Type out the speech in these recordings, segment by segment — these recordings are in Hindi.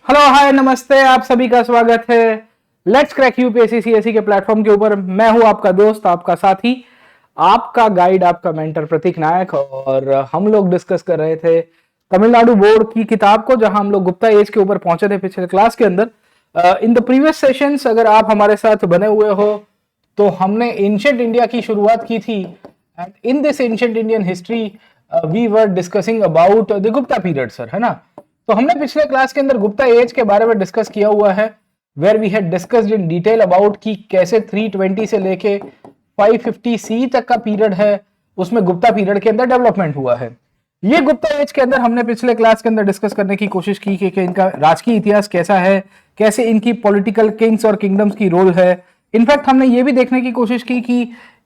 हेलो हाय नमस्ते, आप सभी का स्वागत है लेट्स क्रैक यूपीएससी सीएससी के प्लेटफॉर्म के ऊपर। मैं हूं आपका दोस्त, आपका साथी, आपका गाइड, आपका मेंटर प्रतीक नायक। और हम लोग डिस्कस कर रहे थे तमिलनाडु बोर्ड की किताब को, जहां हम लोग गुप्ता एज के ऊपर पहुंचे थे पिछले क्लास के अंदर। इन द प्रीवियस सेशंस अगर आप हमारे साथ बने हुए हो तो हमने एंशिएंट इंडिया की शुरुआत की थी। And in this ancient Indian history we were discussing about the Gupta period sir, है ना। तो हमने पिछले क्लास के अंदर गुप्ता एज के बारे में डिस्कस किया हुआ है, where we had discussed in detail about कि कैसे 320 से लेके 550 सी तक का पीरियड है, उसमें गुप्ता पीरियड के अंदर डेवलपमेंट हुआ है। ये गुप्ता एज के अंदर हमने पिछले क्लास के अंदर डिस्कस करने की कोशिश की कि इनका राजकीय इतिहास कैसा है, कैसे इनकी पॉलिटिकल किंग्स और किंगडम्स की रोल है। इनफैक्ट हमने ये भी देखने की कोशिश की कि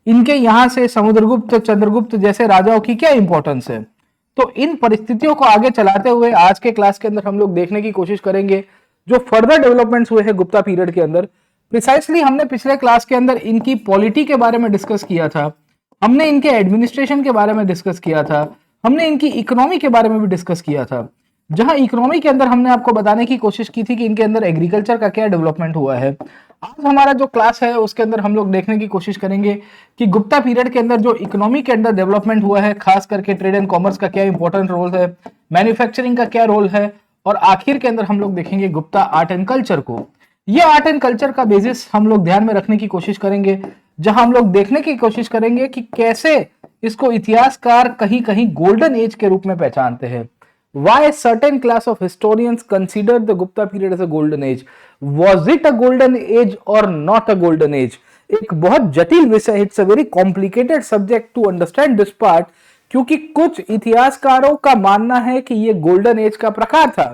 इनके यहां से समुद्रगुप्त, चंद्रगुप्त जैसे राजाओं की क्या इंपॉर्टेंस है। तो इन परिस्थितियों को आगे चलाते हुए आज के क्लास के अंदर हम लोग देखने की कोशिश करेंगे जो फर्दर डेवलपमेंट्स हुए हैं गुप्ता पीरियड के अंदर। प्रिसाइसली हमने पिछले क्लास के अंदर इनकी पॉलिटी के बारे में डिस्कस किया था, हमने इनके एडमिनिस्ट्रेशन के बारे में डिस्कस किया था, हमने इनकी इकोनॉमी के बारे में भी डिस्कस किया था। जहां इकोनॉमी के अंदर हमने आपको बताने की कोशिश की थी कि इनके अंदर एग्रीकल्चर का क्या डेवलपमेंट हुआ है। आज हमारा जो क्लास है उसके अंदर हम लोग देखने की कोशिश करेंगे कि गुप्ता पीरियड के अंदर जो इकोनॉमी के अंदर डेवलपमेंट हुआ है, खास करके ट्रेड एंड कॉमर्स का क्या इंपॉर्टेंट रोल है, मैन्युफैक्चरिंग का क्या रोल है, और आखिर के अंदर हम लोग देखेंगे गुप्ता आर्ट एंड कल्चर को। ये आर्ट एंड कल्चर का बेसिस हम लोग ध्यान में रखने की कोशिश करेंगे, जहां हम लोग देखने की कोशिश करेंगे कि कैसे इसको इतिहासकार कहीं कहीं गोल्डन एज के रूप में पहचानते हैं। Why certain class of historians consider the Gupta period as a golden age? Was it a golden age or not a golden age? एक बहुत जटिल विषय, it's a very complicated subject to understand this part, क्योंकि कुछ इतिहासकारों का मानना है कि ये गोल्डन एज का प्रकार था,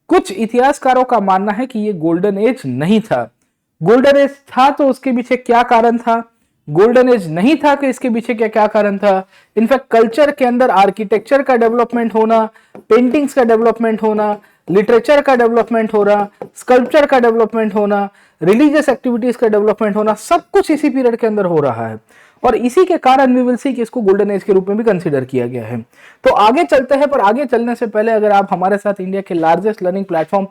कुछ इतिहासकारों का मानना है कि ये गोल्डन एज नहीं था। गोल्डन एज था तो उसके पीछे क्या कारण था, गोल्डन एज नहीं था कि इसके पीछे क्या क्या कारण था। इनफैक्ट कल्चर के अंदर आर्किटेक्चर का डेवलपमेंट होना, पेंटिंग्स का डेवलपमेंट होना, लिटरेचर का डेवलपमेंट होना, स्कल्पचर का डेवलपमेंट होना, रिलीजियस एक्टिविटीज का डेवलपमेंट होना, सब कुछ इसी पीरियड के अंदर हो रहा है। और इसी के कारण वी विल सी कि इसको गोल्डन एज के रूप में भी कंसीडर किया गया है। तो आगे चलते हैं, पर आगे चलने से पहले अगर आप हमारे साथ इंडिया के लार्जेस्ट लर्निंग प्लेटफॉर्म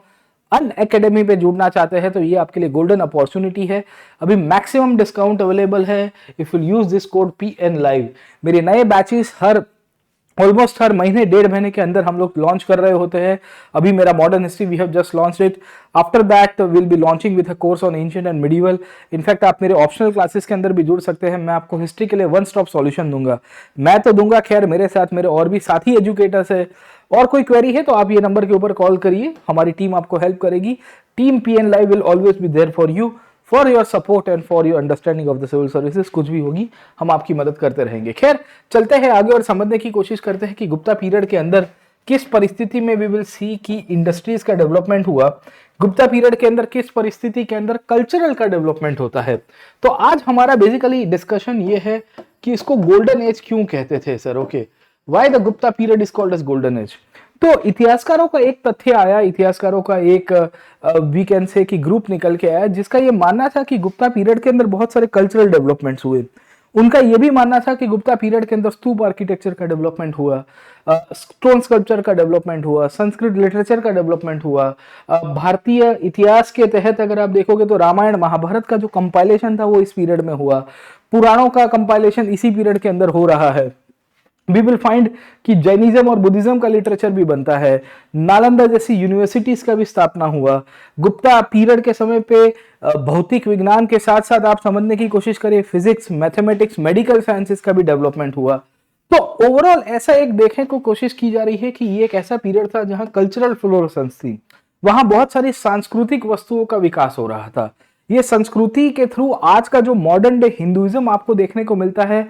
अनअकैडमी पे जुड़ना चाहते हैं तो ये आपके लिए गोल्डन अपॉर्चुनिटी है। अभी मैक्सिमम डिस्काउंट अवेलेबल है if you use this code PN live. मेरे नए बैचेस ऑलमोस्ट हर महीने, 1.5 महीने के अंदर हम लोग लॉन्च कर रहे होते हैं। अभी मेरा modern history we have just launched it, after that will be launching with a course on ancient and medieval. In fact आप मेरे ऑप्शनल क्लासेस के अंदर भी जुड़ सकते हैं। मैं आपको हिस्ट्री के लिए वन स्टॉप सॉल्यूशन दूंगा। मैं तो दूंगा, खैर मेरे साथ मेरे और भी साथी एजुकेटर्स है। और कोई क्वेरी है तो आप ये नंबर के ऊपर कॉल करिए, हमारी टीम आपको हेल्प करेगी। Team PN live will always be there for you, for your support and for your understanding of the civil services. कुछ भी होगी हम आपकी मदद करते रहेंगे। खैर चलते हैं आगे और समझने की कोशिश करते हैं कि गुप्ता पीरियड के अंदर किस परिस्थिति में वी विल सी कि इंडस्ट्रीज का डेवलपमेंट हुआ, गुप्ता पीरियड के अंदर किस परिस्थिति के अंदर कल्चरल का डेवलपमेंट होता है। तो आज हमारा बेसिकली डिस्कशन ये है कि इसको गोल्डन एज क्यों कहते थे sir. Okay, why the Gupta period is called as golden age. तो इतिहासकारों का एक तथ्य आया, इतिहासकारों का एक वी कैन से कि ग्रुप निकल के आया, जिसका ये मानना था कि गुप्ता पीरियड के अंदर बहुत सारे कल्चरल डेवलपमेंट्स हुए। उनका ये भी मानना था कि गुप्ता पीरियड के अंदर स्तूप आर्किटेक्चर का डेवलपमेंट हुआ, स्टोन स्कल्पचर का डेवलपमेंट हुआ, संस्कृत लिटरेचर का डेवलपमेंट हुआ। भारतीय इतिहास के तहत अगर आप देखोगे तो रामायण महाभारत का जो कंपाइलेशन था वो इस पीरियड में हुआ, पुराणों का कंपाइलेशन इसी पीरियड के अंदर हो रहा है। वी विल फाइंड कि जैनिज्म और बुद्धिज्म का लिटरेचर भी बनता है, नालंदा जैसी यूनिवर्सिटीज का भी स्थापना हुआ। गुप्ता पीरियड के समय पे भौतिक विज्ञान के साथ साथ आप समझने की कोशिश करें फिजिक्स, मैथमेटिक्स, मेडिकल साइंसेस का भी डेवलपमेंट हुआ। तो ओवरऑल ऐसा एक देखने को कोशिश की जा रही है कि ये एक ऐसा पीरियड था जहां कल्चरल फ्लोरेसेंस थी, वहां बहुत सारी सांस्कृतिक वस्तुओं का विकास हो रहा था। ये संस्कृति के थ्रू आज का जो मॉडर्न डे हिंदुइज्म आपको देखने को मिलता है,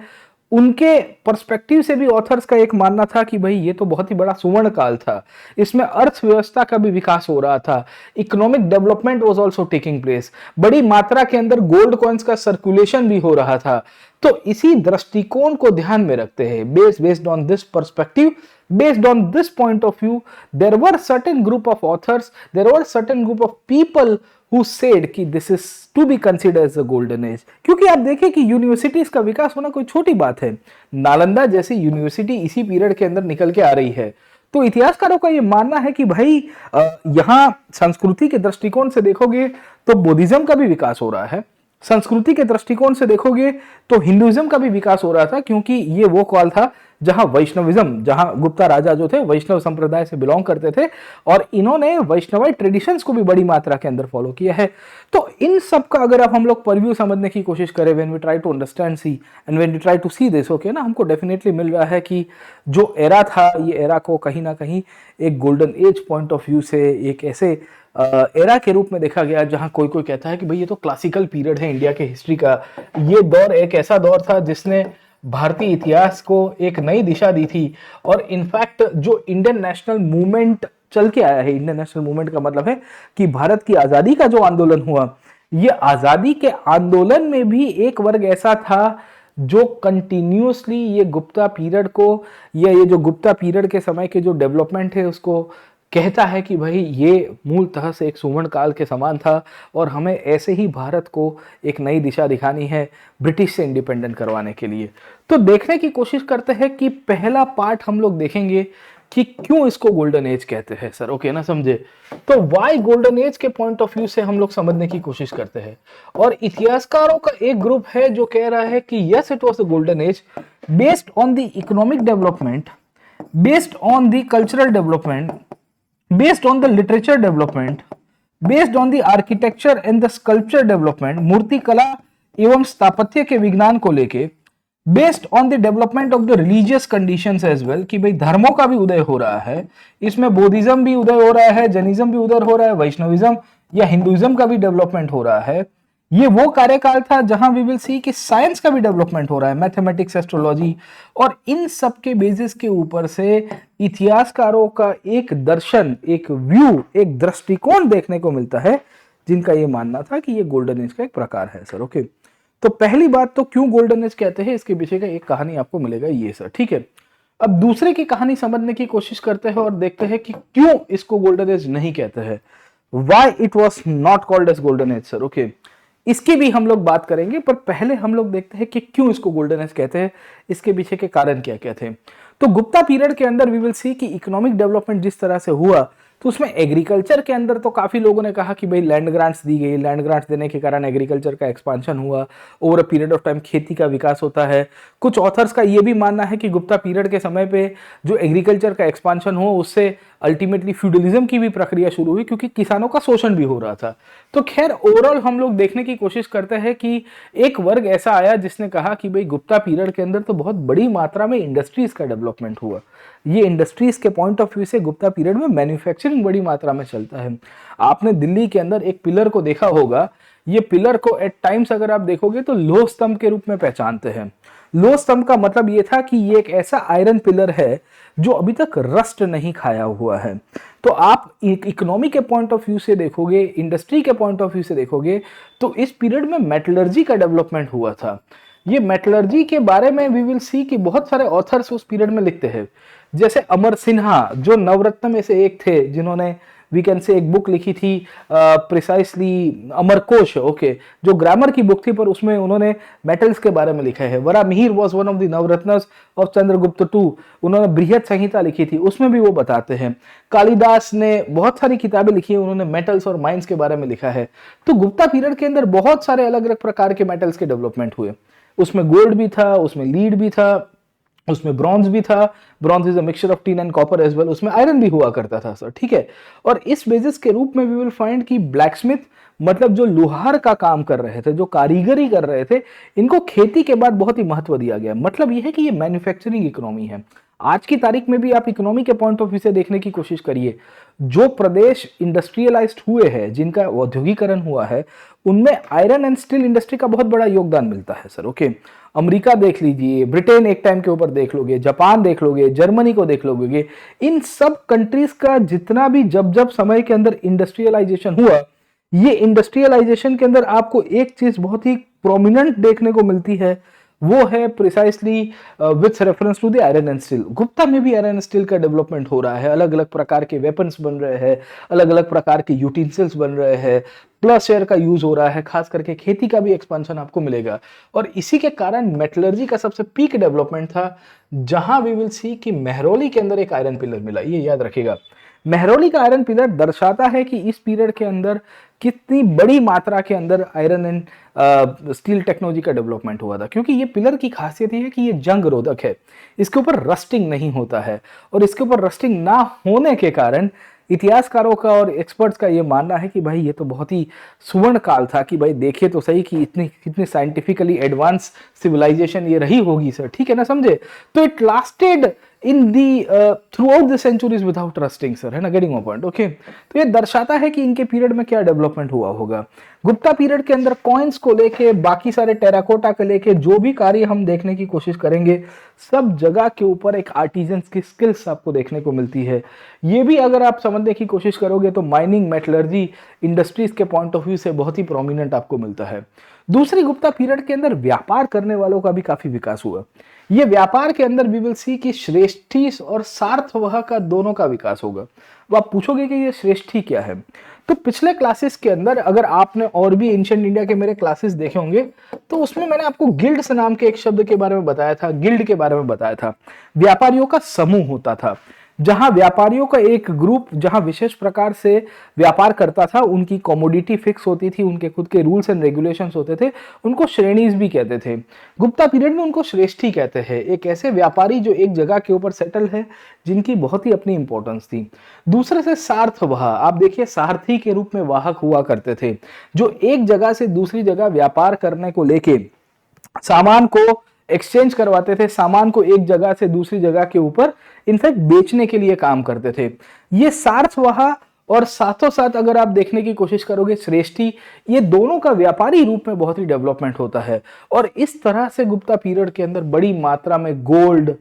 उनके पर्सपेक्टिव से भी ऑथर्स का एक मानना था कि भाई ये तो बहुत ही बड़ा सुवर्ण काल था, इसमें अर्थव्यवस्था का भी विकास हो रहा था, economic development was also taking place, बड़ी मात्रा के अंदर गोल्ड कॉइन्स का सर्कुलेशन भी हो रहा था। तो इसी दृष्टिकोण को ध्यान में रखते हैं, based on this perspective, based on this point of view, there were certain group of authors, there were certain group of people who said कि this is to be considered as a golden age। क्योंकि आप देखें कि यूनिवर्सिटीज का विकास होना कोई छोटी बात है। नालंदा जैसी यूनिवर्सिटी इसी पीरियड के अंदर निकल के आ रही है, तो इतिहासकारों का ये मानना है कि भाई यहाँ संस्कृति के दृष्टिकोण से देखोगे तो बुद्धिज्म का भी विकास हो रहा है, संस्कृति के दृष्टिकोण से देखोगे तो हिंदुइज्म का भी विकास हो रहा था, क्योंकि ये वो काल था जहां वैष्णविज्म, जहां गुप्ता राजा जो थे वैष्णव संप्रदाय से बिलोंग करते थे और इन्होंने वैष्णवाई ट्रेडिशंस को भी बड़ी मात्रा के अंदर फॉलो किया है। तो इन सब का अगर अब हम लोग परव्यू समझने की कोशिश करें, when we try to understand see and when we try to see this, okay ना, हमको डेफिनेटली मिल रहा है कि जो एरा था ये एरा को कहीं ना कहीं एक golden age point of view से एक ऐसे एरा के रूप में देखा गया जहां कोई कोई कहता है कि भाई ये तो क्लासिकल पीरियड है इंडिया के हिस्ट्री का। ये दौर एक ऐसा दौर था जिसने भारतीय इतिहास को एक नई दिशा दी थी और इनफैक्ट जो इंडियन नेशनल मूवमेंट चल के आया है, इंडियन नेशनल मूवमेंट का मतलब है कि भारत की आजादी का जो आंदोलन हुआ, ये आजादी के आंदोलन में भी एक वर्ग ऐसा था जो कंटिन्यूअसली ये गुप्ता पीरियड को या ये जो गुप्ता पीरियड के समय के जो डेवलपमेंट है उसको कहता है कि भाई ये मूलतः से एक सुवर्ण काल के समान था और हमें ऐसे ही भारत को एक नई दिशा दिखानी है ब्रिटिश से इंडिपेंडेंट करवाने के लिए। तो देखने की कोशिश करते हैं कि पहला पार्ट हम लोग देखेंगे कि क्यों इसको गोल्डन एज कहते हैं सर, ओके ना, समझे। तो वाई गोल्डन एज के पॉइंट ऑफ व्यू से हम लोग समझने की कोशिश करते हैं और इतिहासकारों का एक ग्रुप है जो कह रहा है कि yes it was the golden age based on the economic development, based on the cultural development, based on the literature development, based on the architecture and the sculpture development, मूर्ति कला एवं स्थापत्य के विज्ञान को लेके, based on the development of the religious conditions as well, कि भाई धर्मों का भी उदय हो रहा है, इसमें बौद्धिज्म भी उदय हो रहा है, जैनिज्म भी उदय हो रहा है, वैष्णविज्म या हिंदुइज्म का भी डेवलपमेंट हो रहा है। ये वो कार्यकाल था जहां वी विल सी कि साइंस का भी डेवलपमेंट हो रहा है, मैथमेटिक्स, एस्ट्रोलॉजी, और इन सब के बेसिस के ऊपर से इतिहासकारों का एक दर्शन, एक व्यू, एक दृष्टिकोण देखने को मिलता है जिनका ये मानना था कि ये गोल्डन एज का एक प्रकार है सर, ओके। तो पहली बात तो क्यों गोल्डन एज कहते हैं इसके पीछे का एक कहानी आपको मिलेगा ये सर, ठीक है। अब दूसरे की कहानी समझने की कोशिश करते हैं और देखते हैं कि क्यों इसको गोल्डन एज नहीं कहते हैं, why it was not called as golden age sir, okay. इसकी भी हम लोग बात करेंगे, पर पहले हम लोग देखते हैं कि क्यों इसको गोल्डन एज कहते हैं, इसके पीछे के कारण क्या क्या थे। तो गुप्ता पीरियड के अंदर वी विल सी कि इकोनॉमिक डेवलपमेंट जिस तरह से हुआ, तो उसमें एग्रीकल्चर के अंदर तो काफी लोगों ने कहा कि भाई लैंड ग्रांट्स दी गई, लैंड ग्रांट्स देने के कारण एग्रीकल्चर का एक्सपांशन हुआ, over a period of time खेती का विकास होता है। कुछ ऑथर्स का ये भी मानना है कि गुप्ता पीरियड के समय पे जो एग्रीकल्चर का एक्सपांशन हुआ उससे अल्टीमेटली फ्यूडलिज्म की भी प्रक्रिया शुरू हुई, क्योंकि किसानों का शोषण भी हो रहा था। तो खैर ओवरऑल हम लोग देखने की कोशिश करते हैं कि एक वर्ग ऐसा आया जिसने कहा कि भाई गुप्ता पीरियड के अंदर तो बहुत बड़ी मात्रा में इंडस्ट्रीज का डेवलपमेंट हुआ। ये इंडस्ट्रीज के पॉइंट ऑफ व्यू से गुप्ता पीरियड में मैन्युफैक्चरिंग बड़ी मात्रा में चलता है। आपने दिल्ली के अंदर एक पिलर को देखा होगा, ये पिलर को एट टाइम्स अगर आप देखोगे तो लौह स्तंभ के रूप में पहचानते हैं। लौह स्तंभ का मतलब ये था कि ये एक ऐसा आयरन पिलर है जो अभी तक रस्ट नहीं खाया हुआ है। तो आप इकोनॉमी के पॉइंट ऑफ व्यू से देखोगे, इंडस्ट्री के पॉइंट ऑफ व्यू से देखोगे, तो इस पीरियड में मेटलर्जी का डेवलपमेंट हुआ था। ये मेटलर्जी के बारे में वी विल सी कि बहुत सारे ऑथर्स उस पीरियड में लिखते हैं, जैसे अमर सिन्हा जो नवरत्न में से एक थे, जिन्होंने वी कैन से एक बुक लिखी थी प्रिसाइसली अमरकोश, ओके, जो ग्रामर की बुक थी पर उसमें उन्होंने मेटल्स के बारे में लिखा है। Varaha Mihira was one of the Navaratnas of Chandragupta two, उन्होंने बृहद संहिता लिखी थी, उसमें भी वो बताते हैं। कालिदास ने बहुत सारी किताबें लिखी है, उन्होंने मेटल्स और माइंस के बारे में लिखा है। तो गुप्ता पीरियड के अंदर बहुत सारे अलग अलग प्रकार के मेटल्स के डेवलपमेंट हुए, उसमें गोल्ड भी था, उसमें लीड भी था, उसमें ब्रॉन्ज भी था। Bronze is a mixture of tin and copper as well, उसमें आयरन भी हुआ करता था सर, ठीक है। और इस बेसिस के रूप में वी विल फाइंड कि ब्लैकस्मिथ मतलब जो लोहार का काम कर रहे थे, जो कारीगरी कर रहे थे, इनको खेती के बाद बहुत ही महत्व दिया गया। मतलब यह है कि ये मैन्युफैक्चरिंग इकोनॉमी है। आज की तारीख में भी आप इकोनॉमी के पॉइंट ऑफ व्यू से देखने की कोशिश करिए, जो प्रदेश इंडस्ट्रियलाइज्ड हुए हैं, जिनका औद्योगिकरण हुआ है, उनमें आयरन एंड स्टील इंडस्ट्री का बहुत बड़ा योगदान मिलता है सर, ओके। अमेरिका देख लीजिए, ब्रिटेन एक टाइम के ऊपर देख लोगे, जापान देख लोगे, जर्मनी को देख लोगे, इन सब कंट्रीज का जितना भी जब जब समय के अंदर इंडस्ट्रियलाइजेशन हुआ, ये इंडस्ट्रियलाइजेशन के अंदर आपको एक चीज बहुत ही प्रोमिनेंट देखने को मिलती है, वो है precisely with reference to the iron and steel. Gupta में भी आयरन एंड स्टील का डेवलपमेंट हो रहा है, अलग अलग प्रकार के वेपन्स बन रहे हैं, अलग अलग प्रकार के यूटेंसिल्स बन रहे हैं, प्लस एयर का यूज हो रहा है, खास करके खेती का भी एक्सपेंशन आपको मिलेगा। और इसी के कारण मेटलर्जी का सबसे पीक डेवलपमेंट था, जहां वी विल सी कि मेहरौली के अंदर एक आयरन पिलर मिला। ये याद रखिएगा, मेहरौली का आयरन पिलर दर्शाता है कि इस पीरियड के अंदर कितनी बड़ी मात्रा के अंदर आयरन एंड स्टील टेक्नोलॉजी का डेवलपमेंट हुआ था। क्योंकि ये पिलर की खासियत ये है कि ये जंग रोधक है, इसके ऊपर रस्टिंग नहीं होता है, और इसके ऊपर रस्टिंग ना होने के कारण इतिहासकारों का और एक्सपर्ट्स का ये मानना है कि भाई ये तो बहुत ही सुवर्ण काल था, कि भाई देखिए तो सही कि इतनी साइंटिफिकली एडवांस सिविलाइजेशन ये रही होगी सर, ठीक है ना, समझे। तो it lasted in the throughout the centuries without rusting sir, है ना, गेटिंग माय पॉइंट, ओके। तो ये दर्शाता है कि इनके पीरियड में क्या डेवलपमेंट हुआ होगा। गुप्ता पीरियड के अंदर कॉइन्स को लेके, बाकी सारे टेराकोटा को लेके जो भी कार्य हम देखने की कोशिश करेंगे, सब जगह के ऊपर एक आर्टिजन्स की स्किल्स आपको देखने को मिलती है। ये भी अगर आप समझने की कोशिश करोगे तो माइनिंग, मेटलर्जी इंडस्ट्रीज के पॉइंट ऑफ व्यू से बहुत ही प्रोमिनेंट आपको मिलता है। दूसरी, गुप्ता पीरियड के अंदर व्यापार करने वालों का भी काफी विकास हुआ। ये व्यापार के अंदर वी विल सी कि श्रेष्ठी और सार्थवह का दोनों का विकास होगा। अब आप पूछोगे कि ये श्रेष्ठी क्या है, तो पिछले क्लासेस के अंदर अगर आपने और भी एंशिएंट इंडिया के मेरे क्लासेस देखे होंगे तो उसमें मैंने आपको गिल्ड्स नाम के एक शब्द के बारे में बताया था, गिल्ड के बारे में बताया था। व्यापारियों का समूह होता था, जहां व्यापारियों का एक ग्रुप जहां विशेष प्रकार से व्यापार करता था, उनकी कमोडिटी फिक्स होती थी, उनके खुद के रूल्स एंड रेगुलेशंस होते थे, उनको श्रेणीज भी कहते थे। गुप्ता पीरियड में उनको श्रेष्ठी कहते हैं, एक ऐसे व्यापारी जो एक जगह के ऊपर सेटल है, जिनकी बहुत ही अपनी इंपॉर्टेंस थी। दूसरे से सार्थवाह, आप देखिए सारथी के रूप में वाहक हुआ करते थे, जो एक जगह से दूसरी जगह व्यापार करने को लेके सामान को एक्सचेंज करवाते थे, सामान को एक जगह से दूसरी जगह के ऊपर इनफैक्ट बेचने के लिए काम करते थे। ये सार्थवाह और साथों साथ अगर आप देखने की कोशिश करोगे श्रेष्ठी, ये दोनों का व्यापारी रूप में बहुत ही डेवलपमेंट होता है। और इस तरह से गुप्ता पीरियड के अंदर बड़ी मात्रा में gold,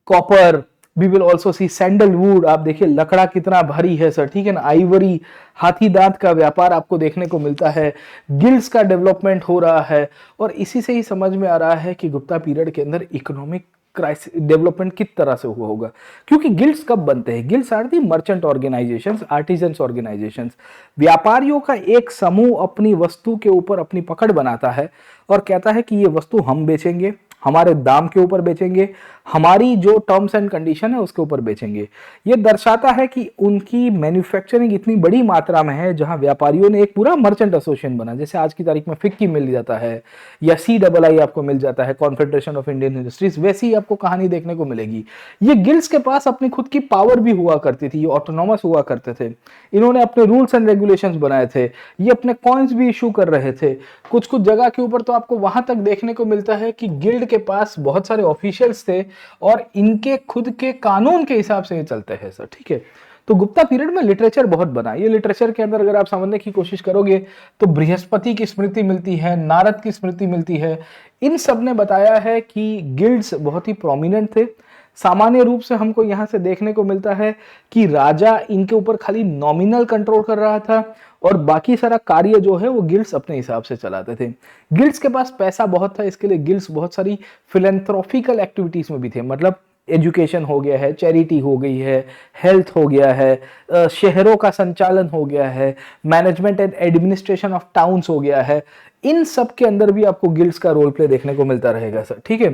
copper, we will also see sandalwood, आप देखिए लकड़ा कितना भारी है सर, ठीक है ना, आइवरी, हाथी दांत का व्यापार आपको देखने को मिलता है, गिल्ड्स का डेवलपमेंट हो रहा है। और इसी से ही समझ में आ रहा है कि गुप्ता पीरियड के अंदर इकोनॉमिक क्राइसिस डेवलपमेंट किस तरह से हुआ होगा। क्योंकि गिल्ड्स कब बनते हैं, guilds are the merchant organisations, artisans organisations. व्यापारियों का एक समूह अपनी वस्तु के ऊपर अपनी पकड़ बनाता है और कहता है कि ये वस्तु हम बेचेंगे, हमारे दाम के ऊपर बेचेंगे, हमारी जो टर्म्स एंड कंडीशन है उसके ऊपर बेचेंगे। ये दर्शाता है कि उनकी मैन्युफैक्चरिंग इतनी बड़ी मात्रा में है, जहां व्यापारियों ने एक पूरा मर्चेंट एसोसिएशन बना, जैसे आज की तारीख में फिक्की मिल जाता है या CII आपको मिल जाता है, कॉन्फेडरेशन ऑफ इंडियन इंडस्ट्रीज, वैसी आपको कहानी देखने को मिलेगी। ये गिल्ड्स के पास अपनी खुद की पावर भी हुआ करती थी, ये ऑटोनॉमस हुआ करते थे, इन्होंने अपने रूल्स एंड रेगुलेशंस बनाए थे, ये अपने कॉइन्स भी इशू कर रहे थे। कुछ कुछ जगह के ऊपर तो आपको वहां तक देखने को मिलता है कि गिल्ड के पास बहुत सारे ऑफिशियल्स थे और इनके खुद के कानून के हिसाब से ये चलते हैं सर, ठीक है। तो गुप्ता पीरियड में लिटरेचर बहुत बना। ये लिटरेचर के अंदर अगर आप समझने की कोशिश करोगे तो बृहस्पति की स्मृति मिलती है, नारद की स्मृति मिलती है। इन सब ने बताया है कि गिल्ड्स बहुत ही प्रोमिनेंट थे। सामान्य रूप से हमको यहां से देखने को मिलता है कि राजा इनके ऊपर खाली नॉमिनल कंट्रोल कर रहा था और बाकी सारा कार्य जो है वो गिल्ड्स अपने हिसाब से चलाते थे। गिल्ड्स के पास पैसा बहुत था, इसके लिए गिल्ड्स बहुत सारी फिलेंथ्रोपिकल एक्टिविटीज में भी थे। मतलब एजुकेशन हो गया है, चैरिटी हो गई है, हेल्थ हो गया है, शहरों का संचालन हो गया है, management and administration of towns हो गया है। इन सब के अंदर भी आपको गिल्ड्स का रोल प्ले देखने को मिलता रहेगा सर, ठीक है।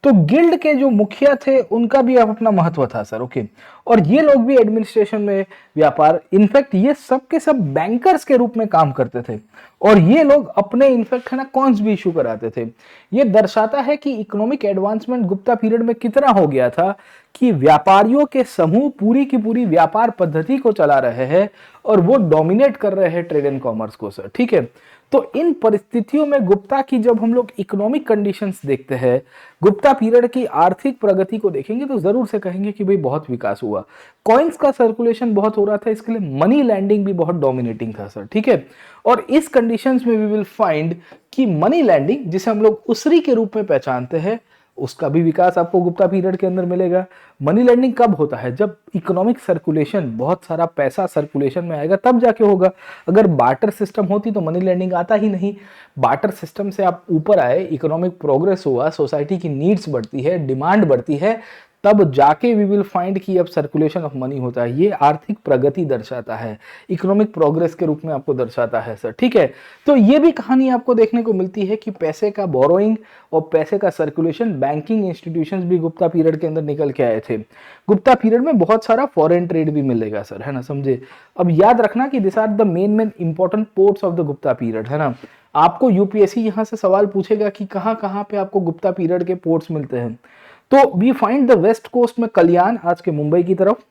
तो गिल्ड के जो मुखिया थे उनका भी अपना महत्व था सर, ओके। और ये लोग भी एडमिनिस्ट्रेशन में, व्यापार, इनफैक्ट ये सब के सब बैंकर्स के रूप में काम करते थे और ये लोग अपने इनफैक्ट है ना कॉइन्स भी इशू कराते थे। ये दर्शाता है कि इकोनॉमिक एडवांसमेंट गुप्ता पीरियड में कितना हो गया था कि व्यापारियों के समूह पूरी की पूरी व्यापार पद्धति को चला रहे हैं और वो डोमिनेट कर रहे हैं ट्रेड एंड कॉमर्स को सर, ठीक है। तो इन परिस्थितियों में गुप्ता की जब हम लोग इकोनॉमिक कंडीशंस देखते हैं, गुप्ता पीरियड की आर्थिक प्रगति को देखेंगे तो जरूर से कहेंगे कि भाई बहुत विकास हुआ। कॉइन्स का सर्कुलेशन बहुत हो रहा था, इसके लिए मनी लैंडिंग भी बहुत डोमिनेटिंग था सर, ठीक है। और इस कंडीशंस में वी विल फाइंड कि मनी लैंडिंग, जिसे हम लोग उसरी के रूप में पहचानते हैं, उसका भी विकास आपको गुप्ता पीरियड के अंदर मिलेगा। मनी लैंडिंग कब होता है? जब इकोनॉमिक सर्कुलेशन, बहुत सारा पैसा सर्कुलेशन में आएगा तब जाके होगा। अगर बार्टर सिस्टम होती तो मनी लैंडिंग आता ही नहीं। बार्टर सिस्टम से आप ऊपर आए, इकोनॉमिक प्रोग्रेस हुआ, सोसाइटी की नीड्स बढ़ती है, डिमांड बढ़ती है, तब जाके वी विल फाइंड कि अब सर्कुलेशन ऑफ मनी होता है। ये आर्थिक प्रगति दर्शाता है, इकोनॉमिक प्रोग्रेस के रूप में आपको दर्शाता है सर, ठीक है। तो ये भी कहानी आपको देखने को मिलती है कि पैसे का बोरोइंग और पैसे का सर्कुलेशन, बैंकिंग इंस्टीट्यूशंस भी गुप्ता पीरियड के अंदर निकल के आए थे। गुप्ता पीरियड में बहुत सारा फॉरेन ट्रेड भी मिलेगा सर, है ना, समझे। अब याद रखना कि this are the main important ports of the Gupta period, है ना। आपको यूपीएससी यहां से सवाल पूछेगा कि कहां कहां पे आपको गुप्ता पीरियड के पोर्ट्स मिलते हैं। तो we find the west coast में कल्याण, आज के मुंबई की तरफ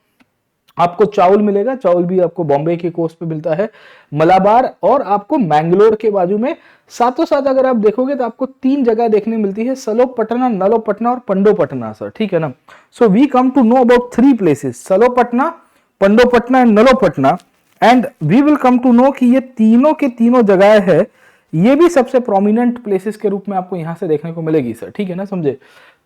आपको चावल मिलेगा। चावल भी आपको बॉम्बे के कोस्ट पे मिलता है, मलाबार, और आपको मैंगलोर के बाजू में। साथों साथ अगर आप देखोगे तो आपको 3 जगह देखने मिलती है, सलोपटना, नलोपटना और पंडोपटना सर, ठीक है ना। So we come to know about 3 places, Salopatna, Pandopatna and Nalopatna, and we will come to know कि ये तीनों के तीनों जगह है, ये भी सबसे प्रोमिनेंट प्लेसेस के रूप में आपको यहां से देखने को मिलेगी सर, ठीक है ना, समझे।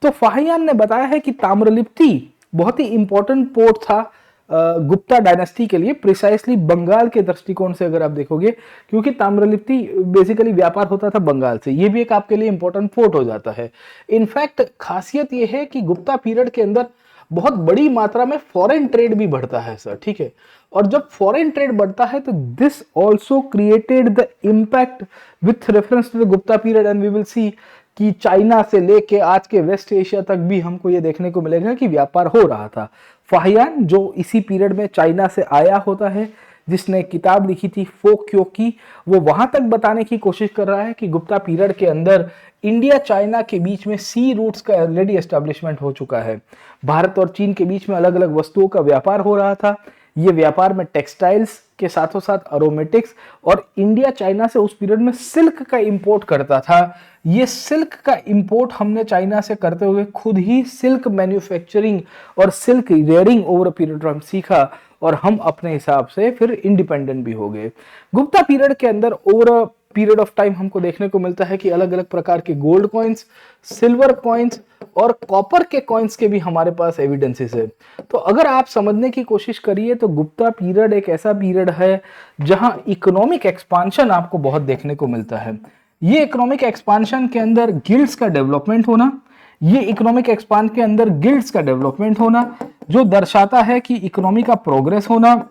तो फाहियान ने बताया है कि ताम्रलिप्ति बहुत ही इंपॉर्टेंट पोर्ट था गुप्ता डायनेस्टी के लिए, प्रिसाइसली बंगाल के दृष्टिकोण से अगर आप देखोगे, क्योंकि ताम्रलिप्ति बेसिकली व्यापार होता था बंगाल से, ये भी एक आपके लिए इंपॉर्टेंट पोर्ट हो जाता है। इनफैक्ट खासियत ये है कि गुप्ता पीरियड के अंदर बहुत बड़ी मात्रा में फॉरेन ट्रेड भी बढ़ता है सर, ठीक है। और जब फॉरेन ट्रेड बढ़ता है तो this also created the impact with reference to the Gupta period, and we will see कि चाइना से लेके आज के वेस्ट एशिया तक भी हमको ये देखने को मिलेगा कि व्यापार हो रहा था। फाहियान जो इसी पीरियड में चाइना से आया होता है, जिसने किताब लिखी थी फोक क्यों की, वो वहां तक बताने की कोशिश कर रहा है कि गुप्ता पीरियड के अंदर इंडिया चाइना के बीच में सी रूट्स का ऑलरेडी एस्टेब्लिशमेंट हो चुका है। भारत और चीन के बीच में अलग अलग वस्तुओं का व्यापार हो रहा था। ये व्यापार में टेक्सटाइल्स के साथों साथ अरोमेटिक्स, और इंडिया चाइना से उस पीरियड में सिल्क का इंपोर्ट करता था। ये सिल्क का इंपोर्ट हमने चाइना से करते हुए खुद ही सिल्क मैन्युफैक्चरिंग और silk rearing over a period हम सीखा, और हम अपने हिसाब से फिर इंडिपेंडेंट भी हो गए। गुप्ता पीरियड के अंदर over a period of time हमको देखने को मिलता है कि अलग अलग प्रकार के गोल्ड कॉइन्स, सिल्वर कॉइन्स और कॉपर के कॉइन्स के भी हमारे पास एविडेंसेस है। तो अगर आप समझने की कोशिश करिए तो गुप्ता पीरियड एक ऐसा पीरियड है जहां इकोनॉमिक एक्सपांशन आपको बहुत देखने को मिलता है। ये इकोनॉमिक एक्सपांशन के अंदर गिल्ड्स का डेवलपमेंट होना, ये इकोनॉमिक एक्सपांड के अंदर गिल्ड्स का डेवलपमेंट होना जो दर्शाता है कि इकोनॉमी का प्रोग्रेस होना,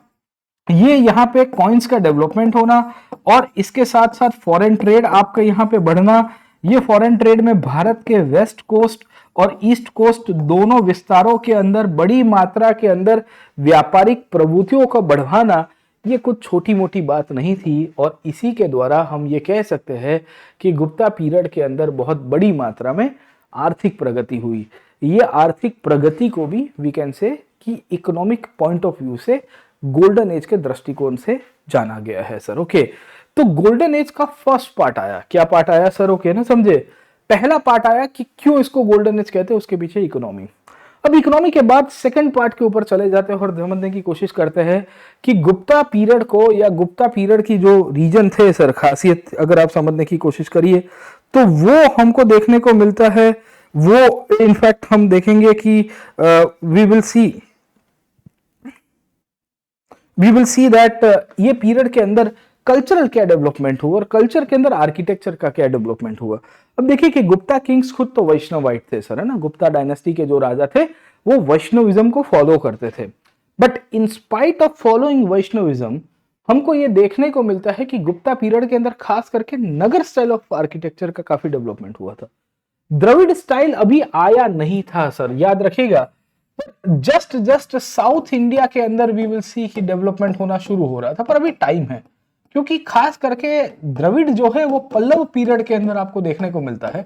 ये यहाँ पे कॉइन्स का डेवलपमेंट होना, और इसके साथ साथ फॉरेन ट्रेड आपका यहाँ पे बढ़ना। ये फॉरेन ट्रेड में भारत के वेस्ट कोस्ट और ईस्ट कोस्ट दोनों विस्तारों के अंदर बड़ी मात्रा के अंदर व्यापारिक प्रवृत्तियों को बढ़ाना, ये कुछ छोटी मोटी बात नहीं थी। और इसी के द्वारा हम ये कह सकते हैं कि गुप्ता पीरियड के अंदर बहुत बड़ी मात्रा में आर्थिक प्रगति हुई। ये आर्थिक प्रगति को भी वी कैन से कि इकोनॉमिक पॉइंट ऑफ व्यू से गोल्डन एज के दृष्टिकोण से जाना गया है सर, ओके। तो गोल्डन एज का फर्स्ट पार्ट आया, क्या पार्ट आया सर, ओके ना, समझे। पहला पार्ट आया कि क्यों इसको गोल्डन एज कहते हैं, उसके पीछे इकोनॉमी। अब इकोनॉमी के बाद सेकंड पार्ट के ऊपर चले जाते हैं और समझने की कोशिश करते हैं कि गुप्ता पीरियड को, या गुप्ता पीरियड की जो रीजन थे सर, खासियत अगर आप समझने की कोशिश करिए तो वो हमको देखने को मिलता है। वो इनफैक्ट हम देखेंगे कि वी विल सी दैट ये पीरियड के अंदर कल्चरल क्या डेवलपमेंट हुआ और कल्चर के अंदर आर्किटेक्चर का क्या डेवलपमेंट हुआ। अब देखिए कि गुप्ता किंग्स खुद तो वैष्णवाइट थे सर, है ना। गुप्ता डायनेस्टी के जो राजा थे वो वैष्णविज्म को फॉलो करते थे, but in spite of following Vaishnavism हमको ये देखने को मिलता है कि गुप्ता पीरियड के अंदर खास करके नगर स्टाइल ऑफ आर्किटेक्चर का काफी डेवलपमेंट हुआ था। द्रविड़ स्टाइल अभी आया नहीं था सर, याद रखिएगा। जस्ट साउथ इंडिया के अंदर वी विल सी कि डेवलपमेंट होना शुरू हो रहा था, पर अभी टाइम है, क्योंकि खास करके द्रविड़ जो है वो पल्लव पीरियड के अंदर आपको देखने को मिलता है।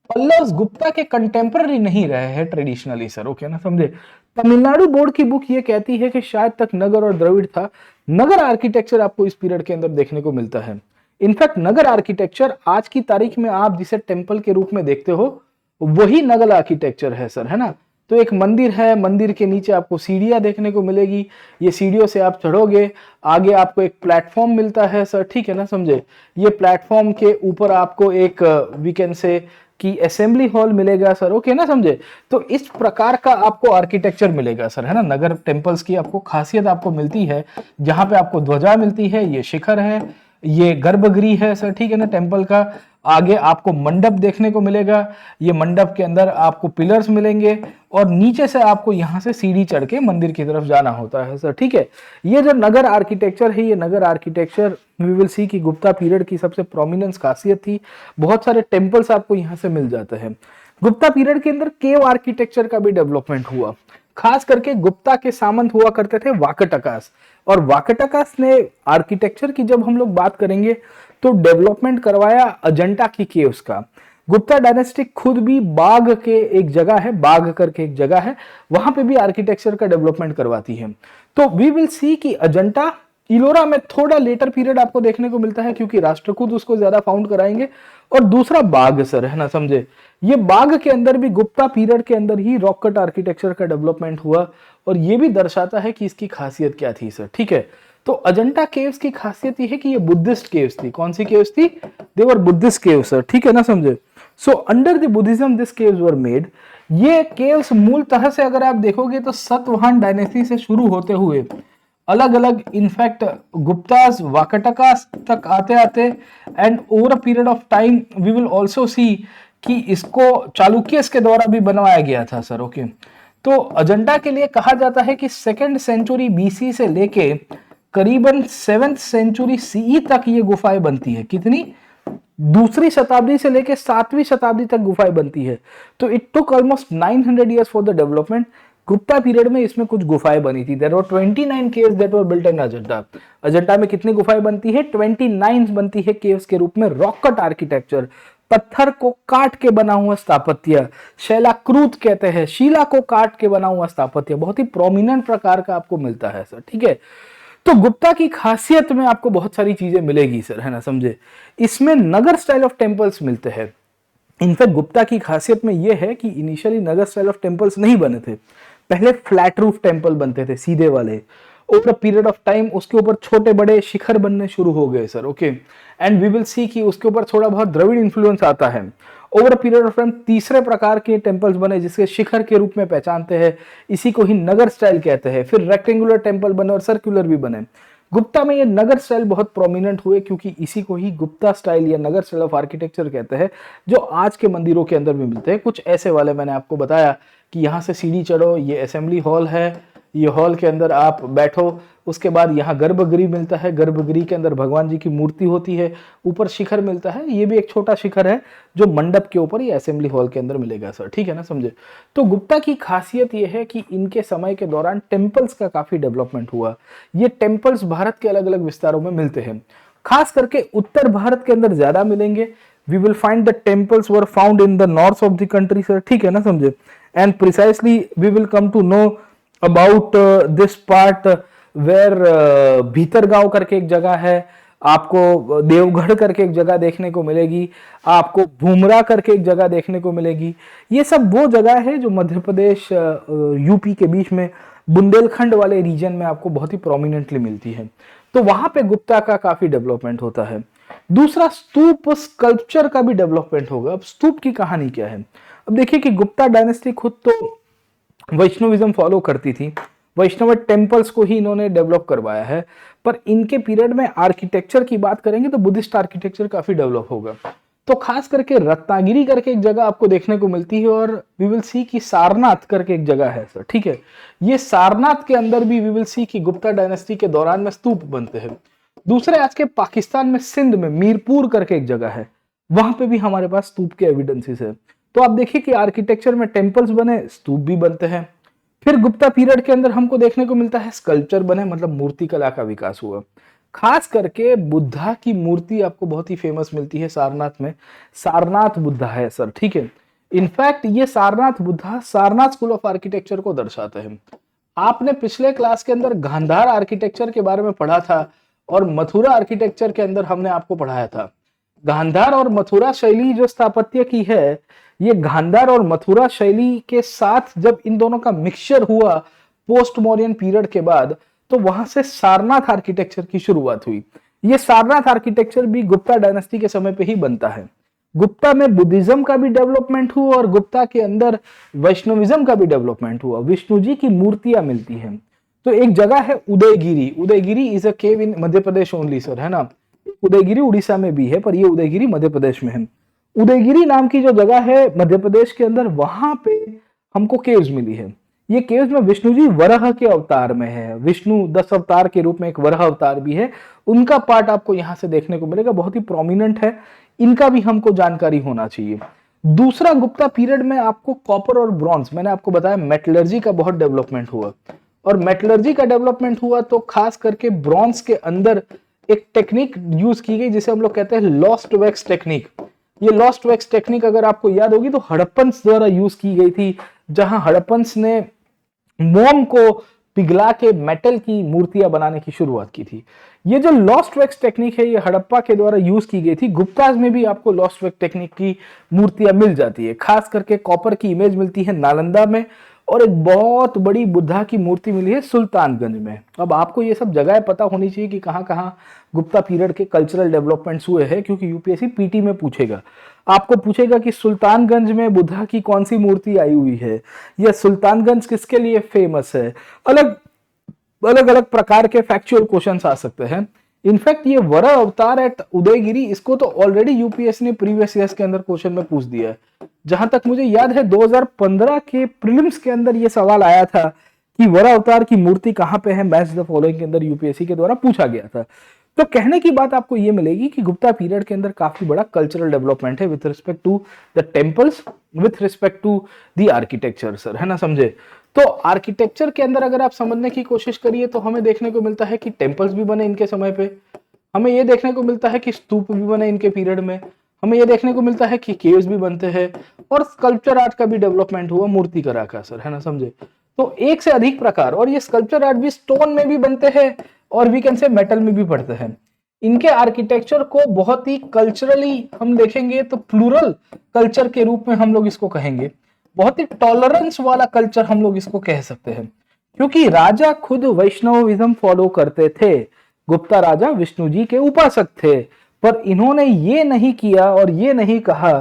पल्लव गुप्ता के कंटेम्पररी नहीं रहे हैं ट्रेडिशनली सर, ओके ना, समझे। तमिलनाडु बोर्ड की बुक ये कहती है कि शायद तक नगर और द्रविड़ था। नगर आर्किटेक्चर आपको इस पीरियड के अंदर देखने को मिलता है। इनफैक्ट नगर आर्किटेक्चर आज की तारीख में आप जिसे टेम्पल के रूप में देखते हो वही नगर आर्किटेक्चर है सर, है ना। तो एक मंदिर है, मंदिर के नीचे आपको सीढ़ियां देखने को मिलेगी, ये सीढ़ियों से आप चढ़ोगे, आगे आपको एक प्लेटफॉर्म मिलता है सर, ठीक है ना, समझे। ये प्लेटफॉर्म के ऊपर आपको एक वी कैन से कि असेंबली हॉल मिलेगा सर, ओके ना, समझे। तो इस प्रकार का आपको आर्किटेक्चर मिलेगा सर, है ना। नगर टेम्पल्स की आपको खासियत आपको मिलती है, जहां पे आपको ध्वजा मिलती है, ये शिखर है, ये गर्भगृह है सर, ठीक है ना, टेम्पल का। आगे आपको मंडप देखने को मिलेगा, ये मंडप के अंदर आपको पिलर्स मिलेंगे, और नीचे से आपको यहाँ से सीढ़ी चढ़ के मंदिर की तरफ जाना होता है सर, ठीक है। ये जो नगर आर्किटेक्चर है, ये नगर आर्किटेक्चर वी विल सी कि गुप्ता पीरियड की सबसे प्रोमिनेंस खासियत थी। बहुत सारे टेम्पल्स आपको यहाँ से मिल जाते हैं। गुप्ता पीरियड के अंदर केव आर्किटेक्चर का भी डेवलपमेंट हुआ। खास करके गुप्ता के सामंत हुआ करते थे वाकटकास, और वाकटकास ने आर्किटेक्चर की जब हम लोग बात करेंगे तो डेवलपमेंट करवाया अजंता की केव्स का। गुप्ता डायनेस्टी खुद भी बाग के एक जगह है, बाग करके एक जगह है, वहां पे भी आर्किटेक्चर का डेवलपमेंट करवाती है। तो वी विल सी कि अजंता इलोरा में थोड़ा लेटर पीरियड आपको देखने को मिलता है, क्योंकि राष्ट्रकूट उसको ज्यादा फाउंड कराएंगे। और दूसरा बाग सर, है ना, समझे। ये बाग के अंदर भी गुप्ता पीरियड के अंदर ही रॉक कट आर्किटेक्चर का डेवलपमेंट हुआ, और ये भी दर्शाता है कि इसकी खासियत क्या थी सर, ठीक है। तो अजंता केव्स की खासियत ये है कि ये बुद्धिस्ट केव्स थी। कौन सी केव्स थी? दे वर बुद्धिस्ट केव्स सर, ठीक है ना, समझे। So under the Buddhism this caves were made. ये केव्स मूलतः से अगर आप देखोगे तो सतवाहन डायनेस्टी से शुरू होते हुए अलग अलग इनफैक्ट गुप्तास वाकटकास तक आते आते and over a period of time we will also see कि इसको चालुक्यस के द्वारा भी बनवाया गया था सर, ओके। तो अजंता के लिए कहा जाता है कि 2nd सेंचुरी बीसी से लेके करीबन 7th सेंचुरी सीई तक ये गुफाएं बनती है। कितनी? 2री शताब्दी से लेके 7वीं शताब्दी तक गुफाएं बनती है। तो it took almost 900 years for the development. Gupta period में इसमें कुछ गुफाएं बनी थी। There were 29 caves that were built in Ajanta. Ajanta में कितनी गुफाएं बनती है? 29 बनती है केव्स के रूप में। रॉक कट आर्किटेक्चर, पत्थर को काट के बना हुआ स्थापत्य, शैलाकृत कहते हैं, शिला को काट के बना हुआ स्थापत्य, बहुत ही प्रोमिनेंट प्रकार का आपको मिलता है सर, ठीक है। तो गुप्ता की खासियत में आपको बहुत सारी चीजें मिलेगी सर, है ना, समझे। इसमें नगर स्टाइल ऑफ टेम्पल्स मिलते हैं। इनफैक्ट गुप्ता की खासियत में यह है कि initially Nagar style of temples नहीं बने थे। पहले फ्लैट रूफ टेम्पल बनते थे, सीधे वाले। ओवर पीरियड ऑफ टाइम उसके ऊपर छोटे बड़े शिखर बनने शुरू हो गए sir, okay. And we will see कि उसके ऊपर थोड़ा बहुत द्रविड़ इन्फ्लुएंस आता है। ओवर पीरियड ऑफ टाइम तीसरे प्रकार के टेम्पल्स बने, जिसके शिखर के रूप में पहचानते हैं। इसी को ही नगर स्टाइल कहते हैं। फिर रेक्टेंगुलर टेम्पल बने और सर्कुलर भी बने। गुप्ता में ये नगर स्टाइल बहुत प्रोमिनेंट हुए, क्योंकि इसी को ही गुप्ता स्टाइल या नगर स्टाइल ऑफ आर्किटेक्चर कहते हैं, जो आज के मंदिरों के अंदर भी मिलते हैं। कुछ ऐसे वाले मैंने आपको बताया कि यहाँ से सीढ़ी चढ़ो, ये असेंबली हॉल है, ये हॉल के अंदर आप बैठो, उसके बाद यहाँ गर्भगृह मिलता है, गर्भगृह के अंदर भगवान जी की मूर्ति होती है, ऊपर शिखर मिलता है, ये भी एक छोटा शिखर है जो मंडप के ऊपर ये असेंबली हॉल के अंदर मिलेगा सर, ठीक है ना, समझे। तो गुप्ता की खासियत ये है कि इनके समय के दौरान टेम्पल्स का काफी डेवलपमेंट हुआ। ये टेम्पल्स भारत के अलग अलग विस्तारों में मिलते हैं, खास करके उत्तर भारत के अंदर ज्यादा मिलेंगे। We will find the temples were found in the north of the country sir, ठीक है ना, समझे। And precisely we will come to know about this part where Bhitargaon करके एक जगह है, आपको देवगढ़ करके एक जगह देखने को मिलेगी, आपको भूमरा करके एक जगह देखने को मिलेगी। ये सब वो जगह है जो मध्य प्रदेश यूपी के बीच में बुंदेलखंड वाले रीजन में आपको बहुत ही प्रोमिनेंटली मिलती है। तो वहां पे गुप्ता का काफी डेवलपमेंट होता है। दूसरा, स्तूप स्कल्पचर का भी डेवलपमेंट होगा। अब स्तूप की कहानी क्या है? अब देखिए कि गुप्ता डायनेस्टी खुद तो वैष्णविज्म फॉलो करती थी, वैष्णव टेम्पल्स को ही इन्होंने डेवलप करवाया है, पर इनके पीरियड में आर्किटेक्चर की बात करेंगे तो बुद्धिस्ट आर्किटेक्चर काफी डेवलप होगा। तो खास करके रत्नागिरी करके एक जगह आपको देखने को मिलती है, और वी विल सी कि सारनाथ करके एक जगह है सर, ठीक है। ये सारनाथ के अंदर भी वी विल सी कि गुप्ता डायनेस्टी के दौरान में स्तूप बनते हैं। दूसरे, आज के पाकिस्तान में सिंध में मीरपुर करके एक जगह है, वहां पे भी हमारे पास स्तूप के एविडेंसेस है। तो आप देखिए कि आर्किटेक्चर में टेम्पल्स बने, स्तूप भी बनते हैं। फिर गुप्ता पीरियड के अंदर हमको देखने को मिलता है स्कल्पचर बने, मतलब मूर्ति कला का विकास हुआ। खास करके बुद्धा की मूर्ति आपको बहुत ही फेमस मिलती है सारनाथ में। सारनाथ बुद्धा है सर, ठीक है। इनफैक्ट ये Sarnath Buddha Sarnath school of architecture को दर्शाते हैं। आपने पिछले क्लास के अंदर गांधार आर्किटेक्चर के बारे में पढ़ा था, और मथुरा आर्किटेक्चर के अंदर हमने आपको पढ़ाया था। गांधार और मथुरा शैली जो स्थापत्य की है, ये गांधार और मथुरा शैली के साथ जब इन दोनों का मिक्सचर हुआ पोस्ट मौर्यन पीरियड के बाद, तो वहां से सारनाथ आर्किटेक्चर की शुरुआत हुई। ये सारनाथ आर्किटेक्चर भी गुप्ता डायनेस्टी के समय पे ही बनता है। गुप्ता में बुद्धिज्म का भी डेवलपमेंट हुआ और गुप्ता के अंदर वैष्णविज्म का भी डेवलपमेंट हुआ। विष्णु जी की मूर्तियां मिलती हैं। तो एक जगह है Udayagiri, Udayagiri is a cave in Madhya Pradesh only sir, है ना। उदयगिरी उड़ीसा में भी है पर ये उदयगिरी मध्य प्रदेश में है। उदयगिरी नाम की जो जगह है मध्य प्रदेश के अंदर, वहां पे हमको केव्स मिली है। ये केव्स में विष्णु जी वराह के अवतार में है। विष्णु 10 अवतार के रूप में एक वराह अवतार भी है, उनका पार्ट आपको यहां से देखने को मिलेगा, बहुत ही प्रोमिनेंट है। इनका भी हमको जानकारी होना चाहिए। दूसरा, गुप्ता पीरियड में आपको कॉपर और ब्रॉन्ज, मैंने आपको बताया मेटलर्जी का बहुत डेवलपमेंट हुआ, और मेटलर्जी का डेवलपमेंट हुआ तो खास करके ब्रॉन्ज के अंदर एक टेक्निक यूज की गई जिसे हम लोग कहते हैं लॉस्ट वैक्स टेक्निक। ये लॉस्ट वैक्स टेक्निक अगर आपको याद होगी तो हड़प्पन्स द्वारा यूज की गई थी, जहां हड़प्पन्स ने मोम को पिघला के मेटल की मूर्तियां बनाने की शुरुआत की थी। ये जो लॉस्ट वैक्स टेक्निक है ये हड़प्पा के द्वारा यूज की गई थी। गुप्ताज में भी आपको लॉस्ट वैक्स टेक्निक की मूर्तियां मिल जाती है, खास करके कॉपर की इमेज मिलती है नालंदा में, और एक बहुत बड़ी बुद्धा की मूर्ति मिली है सुल्तानगंज में। अब आपको ये सब जगह पता होनी चाहिए कि कहां कहां गुप्ता पीरियड के कल्चरल डेवलपमेंट्स हुए हैं, क्योंकि यूपीएससी पीटी में पूछेगा, आपको पूछेगा कि सुल्तानगंज में बुद्धा की कौन सी मूर्ति आई हुई है, या सुल्तानगंज किसके लिए फेमस है। अलग अलग अलग प्रकार के फैक्चुअल क्वेश्चंस आ सकते हैं। इनफैक्ट ये वरा अवतार एट उदयगिरी, इसको तो ऑलरेडी यूपीएससी ने प्रीवियस ईयर्स के अंदर क्वेश्चन में पूछ दिया है। जहां तक मुझे याद है 2015 के प्रीलिम्स के अंदर ये सवाल आया था कि वरा अवतार की मूर्ति कहां पे है, मैच द फॉलोइंग के अंदर यूपीएससी के द्वारा पूछा गया था। तो कहने की बात आपको ये मिलेगी कि गुप्ता पीरियड के अंदर काफी बड़ा कल्चरल डेवलपमेंट है with respect to the temples, with respect to the architecture sir, है ना, समझे। तो आर्किटेक्चर के अंदर अगर आप समझने की कोशिश करिए तो हमें देखने को मिलता है कि टेम्पल्स भी बने इनके समय पे, हमें ये देखने को मिलता है कि स्तूप भी बने इनके पीरियड में, हमें ये देखने को मिलता है कि केव्स भी बनते हैं, और स्कल्पचर आर्ट का भी डेवलपमेंट हुआ मूर्ति कला का सर, है ना, समझे। तो एक से अधिक प्रकार, और ये स्कल्पचर आर्ट भी स्टोन में भी बनते हैं और वी कैन से मेटल में भी पड़ते हैं। इनके आर्किटेक्चर को बहुत ही कल्चरली हम देखेंगे तो प्लूरल कल्चर के रूप में हम लोग इसको कहेंगे, बहुत ही टॉलरेंस वाला कल्चर हम लोग इसको कह सकते हैं, क्योंकि राजा खुद वैष्णविज्म फॉलो करते थे। गुप्ता राजा विष्णु जी के उपासक थे, पर इन्होंने ये नहीं किया और ये नहीं कहा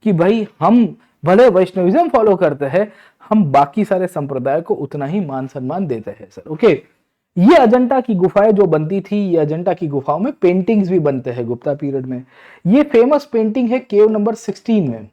कि भाई हम भले वैष्णविज्म फॉलो करते हैं, हम बाकी सारे संप्रदाय को उतना ही मान सम्मान देते हैं सर। ओके, ये अजंता की गुफाएं जो बनती थी, ये अजंता की गुफाओं में पेंटिंग्स भी बनते हैं गुप्ता पीरियड में। ये फेमस पेंटिंग है केव नंबर 16 में,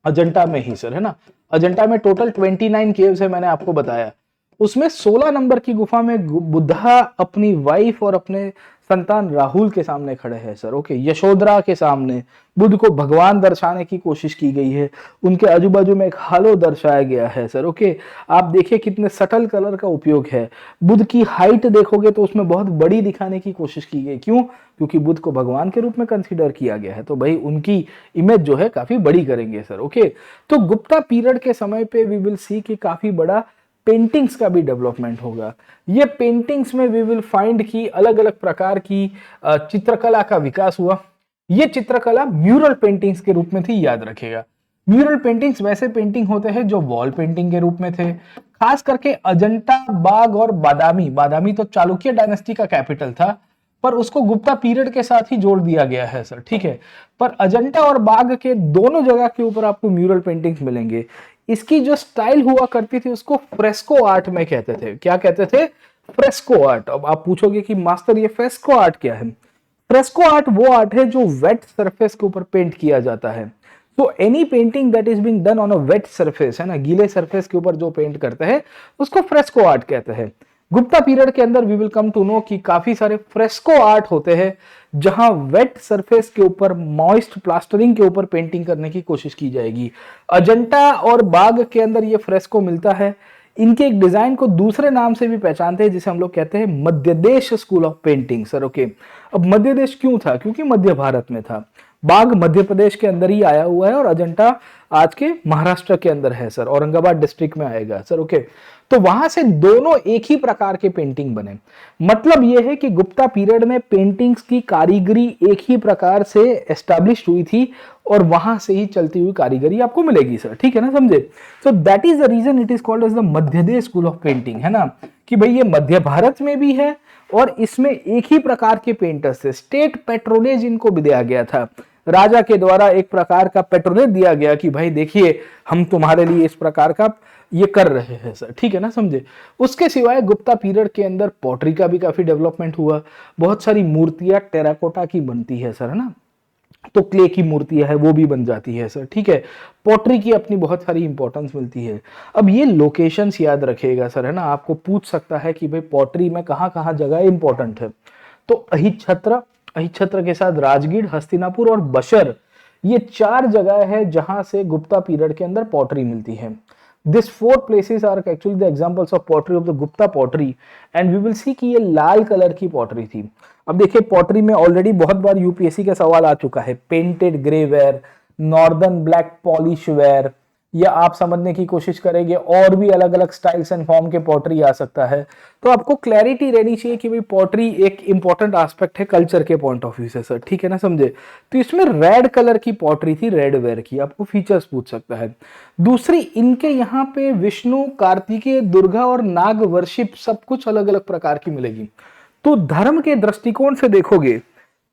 अजंता में ही सर, है ना। अजंता में टोटल 29 केव्स है, मैंने आपको बताया। उसमें 16 नंबर की गुफा में बुद्धा अपनी वाइफ और अपने संतान राहुल के सामने खड़े हैं सर। ओके, यशोधरा के सामने बुद्ध को भगवान दर्शाने की कोशिश की गई है, उनके आजू बाजू में एक हालो दर्शाया गया है सर। ओके, आप देखिए कितने सटल कलर का उपयोग है। बुद्ध की हाइट देखोगे तो उसमें बहुत बड़ी दिखाने की कोशिश की गई, क्यों? क्योंकि बुद्ध को भगवान के रूप में कंसीडर किया गया है, तो भाई उनकी इमेज जो है काफी बड़ी करेंगे सर। ओके, तो गुप्ता पीरियड के समय पे वी विल सी कि काफी बड़ा पेंटिंग्स का भी डेवलपमेंट होगा। ये पेंटिंग्स में वी विल फाइंड की अलग अलग प्रकार की चित्रकला का विकास हुआ। ये चित्रकला म्यूरल पेंटिंग्स के रूप में थी, याद रखिएगा। म्यूरल पेंटिंग्स वैसे पेंटिंग होते हैं जो वॉल पेंटिंग के रूप में थे, खास करके अजंता, बाग और बादामी। बादामी तो चालुक्य डायनेस्टी का कैपिटल था, पर उसको गुप्ता पीरियड के साथ ही जोड़ दिया गया है सर, ठीक है। पर अजंता और बाग के दोनों जगह के ऊपर आपको म्यूरल पेंटिंग्स मिलेंगे। इसकी जो स्टाइल हुआ करती थी उसको फ्रेस्को आर्ट में कहते थे। क्या कहते थे? Fresco art. अब आप पूछोगे कि मास्टर ये फ्रेस्को आर्ट क्या है? फ्रेस्को आर्ट वो आर्ट है जो वेट सरफेस के ऊपर पेंट किया जाता है। तो any painting that is being done on a wet surface, है ना, गीले सरफेस के ऊपर जो पेंट करते हैं उसको फ्रेस्को आर्ट कहते हैं। गुप्ता पीरियड के अंदर we will come to know कि काफी सारे फ्रेस्को आर्ट होते हैं जहां वेट सरफेस के ऊपर मॉइस्ट प्लास्टरिंग के ऊपर पेंटिंग करने की कोशिश की जाएगी। अजंता और बाग के अंदर ये फ्रेस्को मिलता है। इनके एक डिजाइन को दूसरे नाम से भी पहचानते हैं जिसे हम लोग कहते हैं मध्य Desh school of painting sir. Okay, अब मध्य देश क्यों था? क्योंकि मध्य भारत में था। बाग मध्य प्रदेश के अंदर ही आया हुआ है और अजंता आज के महाराष्ट्र के अंदर है सर, औरंगाबाद डिस्ट्रिक्ट में आएगा सर। ओके, तो वहां से दोनों एक ही प्रकार के पेंटिंग बने। मतलब यह है कि गुप्ता पीरियड में पेंटिंग्स की कारीगरी एक ही प्रकार से एस्टैब्लिश हुई थी और वहां से ही चलती हुई कारीगरी आपको मिलेगी सर, ठीक है ना, समझे। So that is the reason it is called as the Madhya Desh school of painting, है ना, कि भाई ये मध्य भारत में भी है और इसमें एक ही प्रकार के पेंटर्स थे। स्टेट पेट्रोनेज इनको भी दिया गया था। राजा के द्वारा एक प्रकार का पेट्रोनेट दिया गया कि भाई देखिए हम तुम्हारे लिए इस प्रकार का ये कर रहे हैं सर, ठीक है ना, समझे। उसके सिवाय गुप्ता पीरियड के अंदर पॉटरी का भी काफी डेवलपमेंट हुआ, बहुत सारी मूर्तियां टेराकोटा की बनती है सर, है ना, तो क्ले की मूर्तियां है वो भी बन जाती है सर, ठीक है। पॉटरी की अपनी बहुत सारी इंपॉर्टेंस मिलती है। अब ये लोकेशंस याद रखिएगा सर, है ना, आपको पूछ सकता है कि भाई पॉटरी में कहाँ कहाँ जगह इंपॉर्टेंट है। तो अहिच्छत्र के साथ राजगीर, हस्तिनापुर और बशर, ये 4 जगह है जहां से गुप्ता पीरियड के अंदर पॉटरी मिलती है। This 4 places are actually the examples of pottery of the Gupta pottery, and we will see कि ये लाल कलर की पॉटरी थी। अब देखिए पॉटरी में ऑलरेडी बहुत बार यूपीएससी का सवाल आ चुका है, painted grey ware, northern black polish ware, या आप समझने की कोशिश करेंगे और भी अलग अलग स्टाइल्स एंड फॉर्म के पॉटरी आ सकता है। तो आपको क्लैरिटी रहनी चाहिए कि भाई पॉटरी एक इंपॉर्टेंट एस्पेक्ट है कल्चर के पॉइंट ऑफ व्यू से सर, ठीक है ना, समझे। तो इसमें रेड कलर की पॉटरी थी, रेड वेयर की, आपको फीचर्स पूछ सकता है। दूसरी, इनके यहाँ पे विष्णु, कार्तिकेय, दुर्गा और नाग वर्शिप सब कुछ अलग अलग प्रकार की मिलेगी। तो धर्म के दृष्टिकोण से देखोगे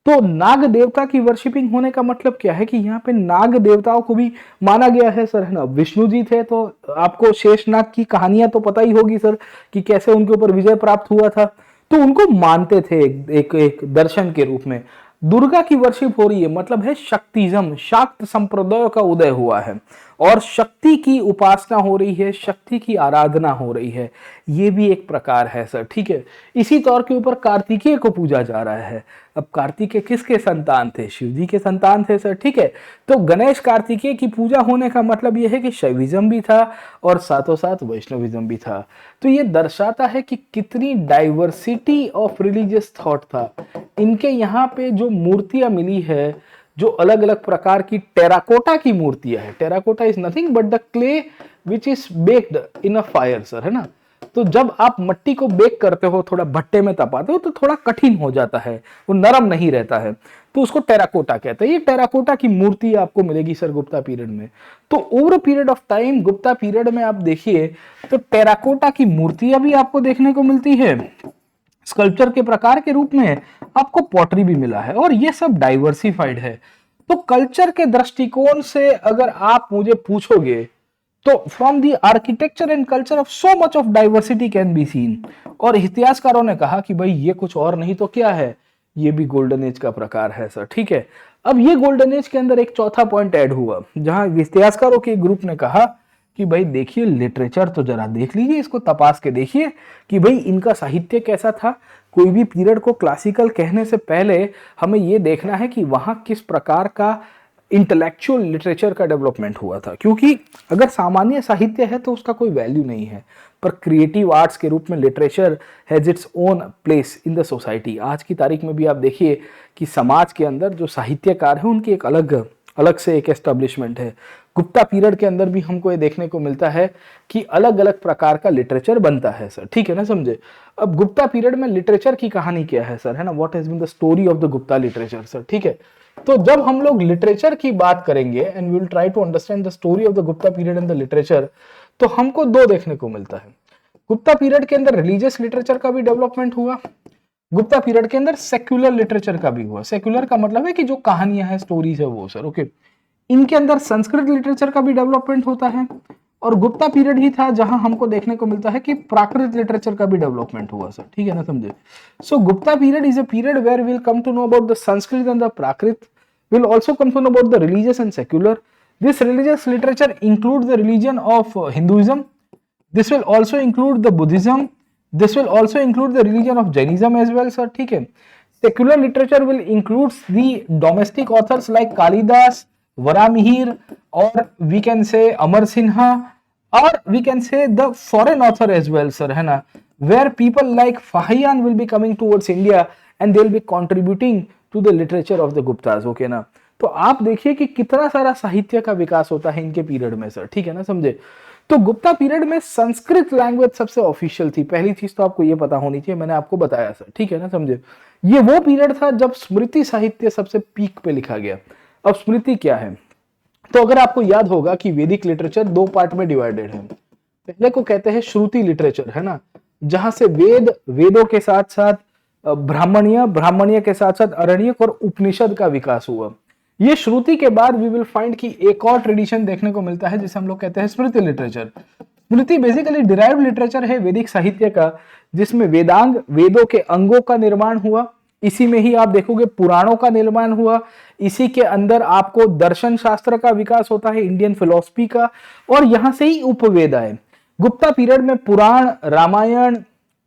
तो नाग देवता की वर्शिपिंग होने का मतलब क्या है कि यहाँ पे नाग देवताओं को भी माना गया है सर, है ना। विष्णु जी थे तो आपको शेषनाग की कहानियां तो पता ही होगी सर कि कैसे उनके ऊपर विजय प्राप्त हुआ था, तो उनको मानते थे एक दर्शन के रूप में। दुर्गा की वर्शिप हो रही है मतलब है शक्तिज्म, शाक्त संप्रदाय का उदय हुआ है और शक्ति की उपासना हो रही है, शक्ति की आराधना हो रही है, ये भी एक प्रकार है सर, ठीक है। इसी तौर के ऊपर कार्तिकेय को पूजा जा रहा है। अब कार्तिकेय किसके संतान थे? शिव जी के संतान थे सर, ठीक है। तो गणेश कार्तिकेय की पूजा होने का मतलब यह है कि शैविज्म भी था और साथों साथ वैष्णविज्म भी था। तो ये दर्शाता है कि कितनी डाइवर्सिटी ऑफ रिलीजियस थॉट था। इनके यहाँ पे जो मूर्तियां मिली है, जो अलग अलग प्रकार की टेराकोटा की मूर्तियां है, terracotta is nothing but the clay which is baked in a fire sir, है ना। तो जब आप मिट्टी को बेक करते हो, थोड़ा भट्टे में तपाते हो, तो थोड़ा कठिन हो जाता है, वो नरम नहीं रहता है, तो उसको टेराकोटा कहते हैं। ये टेराकोटा की मूर्ति आपको मिलेगी सर गुप्ता पीरियड में। तो over period of time Gupta period में आप देखिए तो टेराकोटा की मूर्तियां भी आपको देखने को मिलती है, स्कल्पचर के प्रकार के रूप में आपको पॉटरी भी मिला है, और ये सब डाइवर्सिफाइड है। तो कल्चर के दृष्टिकोण से अगर आप मुझे पूछोगे तो from the architecture and culture of so much of diversity can be seen. और इतिहासकारों ने कहा कि भाई ये कुछ और नहीं तो क्या है, ये भी गोल्डन एज का प्रकार है सर, ठीक है। अब ये गोल्डन एज के अंदर एक चौथा पॉइंट ऐड हुआ, जहां इतिहासकारों के ग्रुप ने कहा कि भाई देखिए लिटरेचर तो जरा देख लीजिए, इसको तपास के देखिए कि भाई इनका साहित्य कैसा था। कोई भी पीरियड को क्लासिकल कहने से पहले हमें यह देखना है कि वहां किस प्रकार का इंटेलेक्चुअल लिटरेचर का डेवलपमेंट हुआ था, क्योंकि अगर सामान्य साहित्य है तो उसका कोई वैल्यू नहीं है, पर क्रिएटिव आर्ट्स के रूप में literature has its own place in the society. आज की तारीख में भी आप देखिए कि समाज के अंदर जो साहित्यकार है उनकी एक अलग से एक एस्टेब्लिशमेंट है। गुप्ता पीरियड के अंदर भी हमको ये देखने को मिलता है कि अलग अलग प्रकार का लिटरेचर बनता है सर, ठीक है ना, समझे। अब गुप्ता पीरियड में लिटरेचर की कहानी क्या है सर, है ना, what has been the story of the Gupta literature sir, ठीक है। तो जब हम लोग लिटरेचर की बात करेंगे and we will try to understand the story of the Gupta period in the literature, तो हमको दो देखने को मिलता है। गुप्ता पीरियड के अंदर रिलीजियस लिटरेचर का भी डेवलपमेंट हुआ, गुप्ता पीरियड के अंदर सेक्युलर लिटरेचर का भी हुआ। सेक्युलर का मतलब है कि जो कहानियां हैं, स्टोरीज है वो सर, ओके। इनके अंदर संस्कृत लिटरेचर का भी डेवलपमेंट होता है, और गुप्ता पीरियड ही था जहां हमको देखने को मिलता है कि प्राकृत लिटरेचर का भी डेवलपमेंट हुआ सर, ठीक है ना, समझे। So Gupta period is a period where we will come to know about the Sanskrit and the Prakrit, will also come to know about the religious and secular. This religious literature includes the religion of Hinduism. This will also include the Buddhism. This will also include the religion of Jainism as well, sir. ठीक है. Secular literature will include the domestic authors like Kalidas, Varamihir, or we can say Amar Sinha, or we can say the foreign author as well, sir, है ना. Where people like Fahiyan will be coming towards India and they will be contributing to the literature of the Guptas, okay ना। तो आप देखिए कि कितना सारा साहित्य का विकास होता है इनके पीरियड में सर, ठीक है ना, समझे। तो गुप्ता पीरियड में संस्कृत लैंग्वेज सबसे ऑफिशियल थी, पहली चीज तो आपको ये पता होनी चाहिए, मैंने आपको बताया सर, ठीक है ना, समझे। ये वो पीरियड था जब स्मृति साहित्य सबसे पीक पे लिखा गया। अब स्मृति क्या है, तो अगर आपको याद होगा कि वैदिक लिटरेचर 2 पार्ट में डिवाइडेड है। पहले को कहते हैं श्रुति लिटरेचर, है ना, जहां से वेदों के साथ साथ ब्राह्मणीय के साथ साथ अरण्यक और उपनिषद का विकास हुआ। ये श्रुति के बाद वी विल फाइंड कि एक और ट्रेडिशन देखने को मिलता है जिसे हम लोग कहते हैं स्मृति लिटरेचर। स्मृति बेसिकली डिराइव्ड लिटरेचर है वैदिक साहित्य का, जिसमें वेदांग वेदों के अंगों का निर्माण हुआ। इसी में ही आप देखोगे पुराणों का निर्माण हुआ। इसी के अंदर आपको दर्शन शास्त्र का विकास होता है, इंडियन फिलोसफी का, और यहां से ही उपवेद आए। गुप्ता पीरियड में पुराण, रामायण,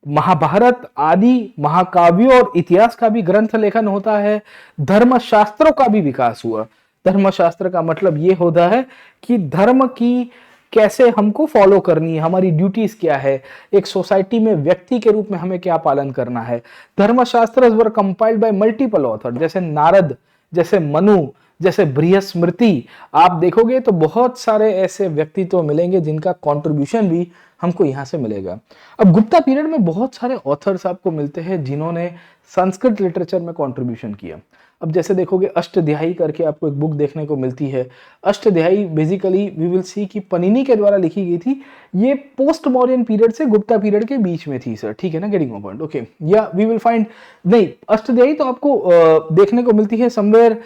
महाभारत आदि महाकाव्यों और इतिहास का भी ग्रंथ लेखन होता है। धर्मशास्त्रों का भी विकास हुआ। धर्मशास्त्र का मतलब ये होता है कि धर्म की कैसे हमको फॉलो करनी है, हमारी ड्यूटीज क्या है, एक सोसाइटी में व्यक्ति के रूप में हमें क्या पालन करना है। धर्मशास्त्र वर कंपाइल्ड बाय मल्टीपल ऑथर, जैसे नारद, जैसे मनु, जैसे बृहस्मृति। आप देखोगे तो बहुत सारे ऐसे व्यक्तित्व मिलेंगे जिनका कंट्रीब्यूशन भी हमको यहाँ से मिलेगा। अब गुप्ता पीरियड में बहुत सारे ऑथर्स आपको मिलते हैं जिन्होंने संस्कृत लिटरेचर में कंट्रीब्यूशन किया। अब जैसे देखोगे अष्टध्यायी करके आपको एक बुक देखने को मिलती है। Ashtadhyayi basically we will see कि पनिनी के द्वारा लिखी गई थी। ये पोस्ट मॉडर्न पीरियड से गुप्ता पीरियड के बीच में थी सर, ठीक है ना, getting my point, okay. Yeah we will find, नहीं, अष्टध्यायी तो आपको देखने को मिलती है somewhere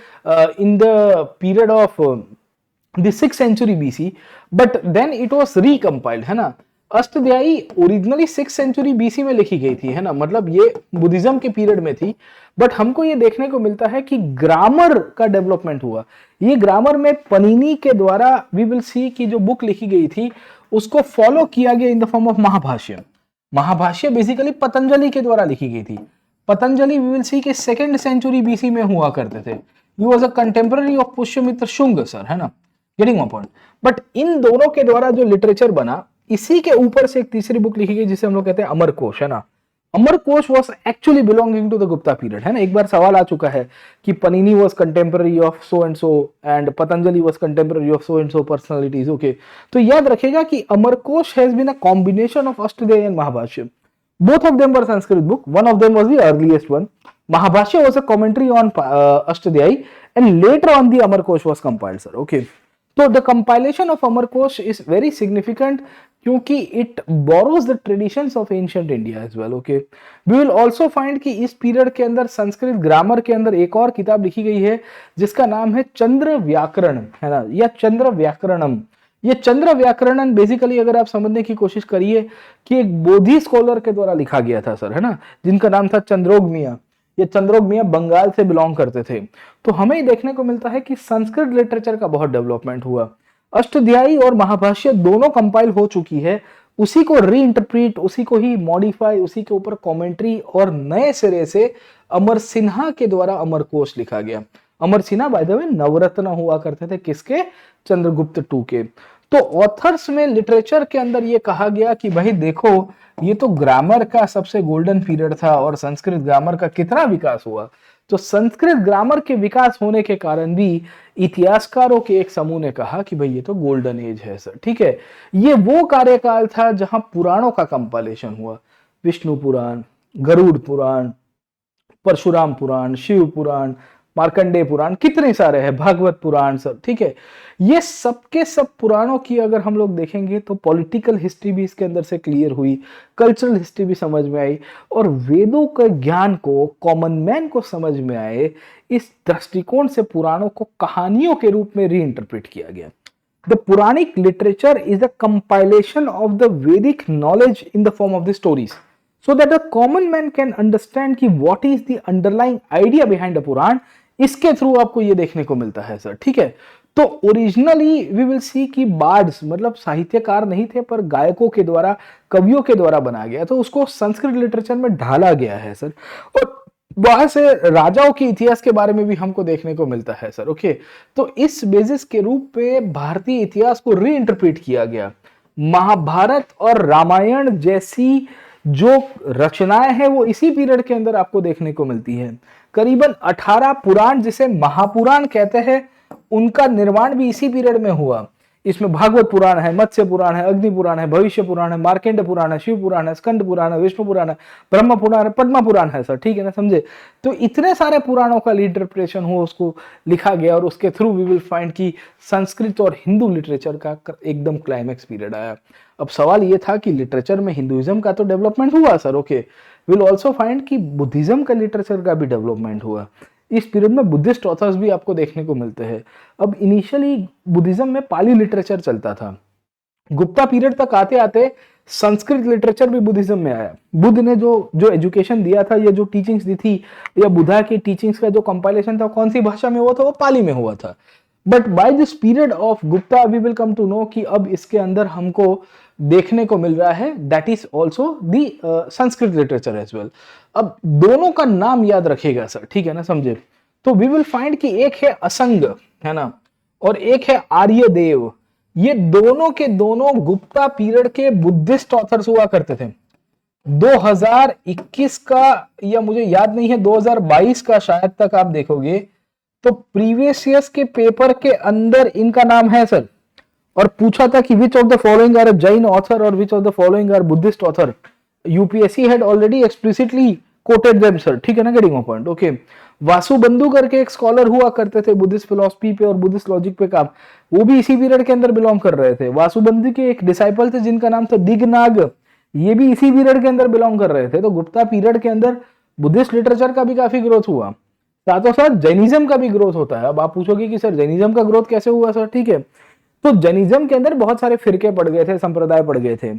in the period of the 6th century BC, but then it was recompiled, है ना। Ashtadhyayi originally 6th century BC में लिखी गई थी, है ना, मतलब ये बुद्धिज्म के पीरियड में थी। बट हमको ये देखने को मिलता है कि ग्रामर का डेवलपमेंट हुआ। ये ग्रामर में पनिनी के द्वारा वी विल सी कि जो बुक लिखी गई थी उसको फॉलो किया गया इन the form of Mahabhashya. Mahabhashya basically Patanjali के द्वारा लिखी गई थी। पतंजलि वी विल सी के 2nd सेंचुरी बीसी में हुआ करते थे। He was a contemporary of Pushyamitra Shunga sir, है ना, getting my point. But in दोनों के द्वारा जो लिटरेचर बना, इसी के ऊपर से एक तीसरी बुक लिखी गई जिसे हम लोग कहते हैं अमरकोश, है ना। Amarkosh was actually belonging to the Gupta period, है ना। एक बार सवाल आ चुका है कि Panini was contemporary of so and Patanjali was contemporary of so and so personalities, okay. तो याद रखेगा कि Amarkosh has been a combination of Ashtadhyayi and Mahabhashya. Both of them were Sanskrit book, one of them was the earliest one. Mahabhashya was a commentary on Ashtadhyayi and later on the Amarkosh was compiled sir, okay. तो the compilation of Amarkosh is very significant क्योंकि it borrows the traditions of ancient India as well, okay. We will also find कि इस पीरियड के अंदर संस्कृत ग्रामर के अंदर एक और किताब लिखी गई है जिसका नाम है चंद्र व्याकरण, है ना, या चंद्र व्याकरणम। ये चंद्र व्याकरणम बेसिकली अगर आप समझने की कोशिश करिए कि एक बोधि स्कॉलर के द्वारा लिखा गया था सर, है ना, जिनका नाम था चंद्रोगमिया। ये चंद्रोगमिया बंगाल से बिलोंग करते थे। तो हमें देखने को मिलता है कि संस्कृत लिटरेचर का बहुत डेवलपमेंट हुआ। अष्टध्यायी और महाभाष्य दोनों कंपाइल हो चुकी है, उसी को रीइंटरप्रेट, उसी को ही मॉडिफाई, उसी के ऊपर कमेंट्री और नए सिरे से अमर सिन्हा के द्वारा अमरकोश लिखा गया। अमर सिन्हा बाय द वे नवरत्न हुआ करते थे, किसके? चंद्रगुप्त टू के। तो ऑथर्स में लिटरेचर के अंदर ये कहा गया कि भाई देखो, ये तो ग्रामर का सबसे गोल्डन पीरियड था और संस्कृत ग्रामर का कितना विकास हुआ। तो संस्कृत ग्रामर के विकास होने के कारण भी इतिहासकारों के एक समूह ने कहा कि भाई ये तो गोल्डन एज है सर, ठीक है। ये वो कार्यकाल था जहां पुराणों का कंपाइलेशन हुआ। विष्णु पुराण, गरुड़ पुराण, परशुराम पुराण, शिव पुराण, मार्कंडेय पुराण, कितने सारे हैं, भागवत पुराण सब, ठीक है। ये सबके सब पुराणों की अगर हम लोग देखेंगे तो पॉलिटिकल हिस्ट्री भी इसके अंदर से क्लियर हुई, कल्चरल हिस्ट्री भी समझ में आई, और वेदों के ज्ञान को कॉमन मैन को समझ में आए। इस दृष्टिकोण से पुराणों को कहानियों के रूप में रीइंटरप्रेट किया गया। The Puranic literature is the compilation of the Vedic knowledge in the form of the stories, so that a common man can understand कि what is the underlying idea behind a पुराण। इसके थ्रू आपको ये देखने को मिलता है सर, ठीक है। तो ओरिजिनली वी विल सी कि बार्ड्स मतलब साहित्यकार नहीं थे, पर गायकों के द्वारा, कवियों के द्वारा बनाया गया, तो उसको संस्कृत लिटरेचर में ढाला गया है सर। और वहां से राजाओं के इतिहास के बारे में भी हमको देखने को मिलता है सर, ओके। तो इस बेसिस के रूप में भारतीय इतिहास को रीइंटरप्रेट किया गया। महाभारत और रामायण जैसी जो रचनाएं हैं वो इसी पीरियड के अंदर आपको देखने को मिलती है। करीबन 18 पुराण जिसे महापुराण कहते हैं, उनका निर्माण भी इसी पीरियड में हुआ। इसमें भागवत पुराण है, मत्स्य पुराण है, अग्नि पुराण है, भविष्य पुराण है, मार्केंड पुराण है, शिव पुराण है, स्कंद पुराण है, विष्णु पुराण है, ब्रह्म पुराण है, पद्मा पुराण है सर, ठीक है ना, समझे। तो इतने सारे पुराणों का इंटरप्रिटेशन हो, उसको लिखा गया, और उसके थ्रू वी विल फाइंड कि संस्कृत और हिंदू लिटरेचर का एकदम क्लाइमैक्स पीरियड आया। अब सवाल ये था कि लिटरेचर में हिंदुइज्म का तो डेवलपमेंट हुआ sir, okay. Will also find कि बुद्धिज्म का लिटरेचर का भी डेवलपमेंट हुआ। इस पीरियड में बुद्धिस्ट ऑथर्स भी आपको देखने को मिलते हैं। अब इनिशियली बुद्धिज्म में पाली लिटरेचर चलता था, गुप्ता पीरियड तक आते आते संस्कृत लिटरेचर भी बुद्धिज्म में आया। बुद्ध ने जो जो एजुकेशन दिया था, या जो टीचिंग्स दी थी, या बुद्धा की टीचिंग्स का जो कंपाइलेशन था, कौन सी भाषा में हुआ था? वो पाली में हुआ था। But by this period of Gupta we will come to know कि अब इसके अंदर हमको देखने को मिल रहा है that is also the Sanskrit literature as well. अब दोनों का नाम याद रखिएगा सर, ठीक है ना, समझे? तो वी विल फाइंड कि एक है असंग, है ना, और एक है आर्यदेव। ये दोनों के दोनों गुप्ता पीरियड के बुद्धिस्ट ऑथर्स हुआ करते थे। 2021 का, या मुझे याद नहीं है, 2022 का शायद तक आप देखोगे तो प्रीवियस ईयर्स के पेपर के अंदर इनका नाम है सर। और पूछा था कि which of the following are Jain author और which of the following are Buddhist author. UPSC had already explicitly quoted them sir, ठीक है ना, गेटिंग पॉइंट? ओके। वासुबंधु करके एक स्कॉलर हुआ करते थे बुद्धिस्ट फिलॉसफी पे और बुद्धिस्ट लॉजिक पे काम, वो भी इसी पीरियड के अंदर बिलोंग कर रहे थे। वासुबंधु के एक डिसाइपल थे जिनका नाम था दिग्नाग, ये भी इसी पीरियड के अंदर बिलोंग कर रहे थे। तो गुप्ता पीरियड के अंदर बुद्धिस्ट लिटरेचर का भी काफी ग्रोथ हुआ, साथों साथ जैनिज्म का भी ग्रोथ होता है। अब आप पूछोगे कि सर जैनिज्म का ग्रोथ कैसे हुआ सर? ठीक है, तो जैनिज्म के अंदर बहुत सारे फिरके पड़ गए थे, संप्रदाय पड़ गए थे,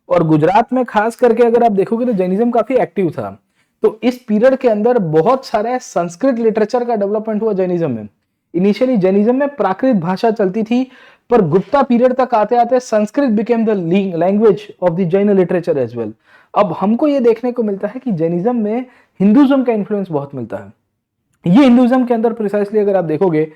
और गुजरात में खास करके अगर आप देखोगे तो जैनिज्म काफी एक्टिव था। तो इस पीरियड के अंदर बहुत सारे संस्कृत लिटरेचर का डेवलपमेंट हुआ जैनिज्म में। इनिशियली जैनिज्म में प्राकृत भाषा चलती थी, पर गुप्ता पीरियड तक आते आते Sanskrit became the language of the Jain literature as well. अब हमको ये देखने को मिलता है कि जैनिज्म में हिंदुज्म का इन्फ्लुएंस बहुत मिलता है। ये हिंदुज्म के अंदर प्रिसाइसली अगर आप देखोगे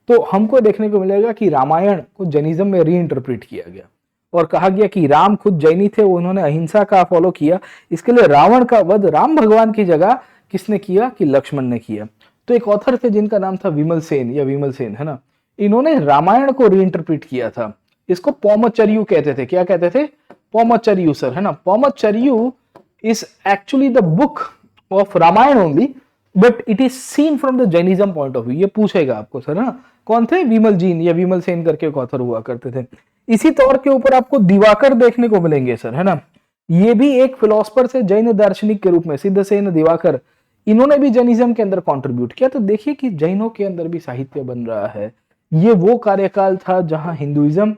तो हमको देखने को मिलेगा कि रामायण को जैनिज्म में रीइंटरप्रेट किया गया और कहा गया कि राम खुद जैनी थे, उन्होंने अहिंसा का फॉलो किया, इसके लिए रावण का वध राम भगवान की जगह किसने किया? कि लक्ष्मण ने किया। तो एक ऑथर थे जिनका नाम था विमल सेन, या विमल सेन, है ना, इन्होंने रामायण को रीइंटरप्रेट किया था। इसको पौमचर्यु कहते थे। क्या कहते थे? पौमचर्यु सर, है ना। Paumachariya is actually the book of Ramayana only, but it is seen from the Jainism point of view. ये पूछेगा आपको सर, है ना, कौन थे? विमल जीन या विमल सेन करके एक ऑथर हुआ करते थे। इसी तौर के ऊपर आपको दिवाकर देखने को मिलेंगे सर, है ना। ये भी एक फिलोसफर से जैन दार्शनिक के रूप में, सिद्धसेन दिवाकर, इन्होंने भी जैनिज्म के अंदर कंट्रीब्यूट किया। तो देखिए कि जैनों के अंदर भी साहित्य बन रहा है। ये वो कार्यकाल था जहां हिंदुइज्म,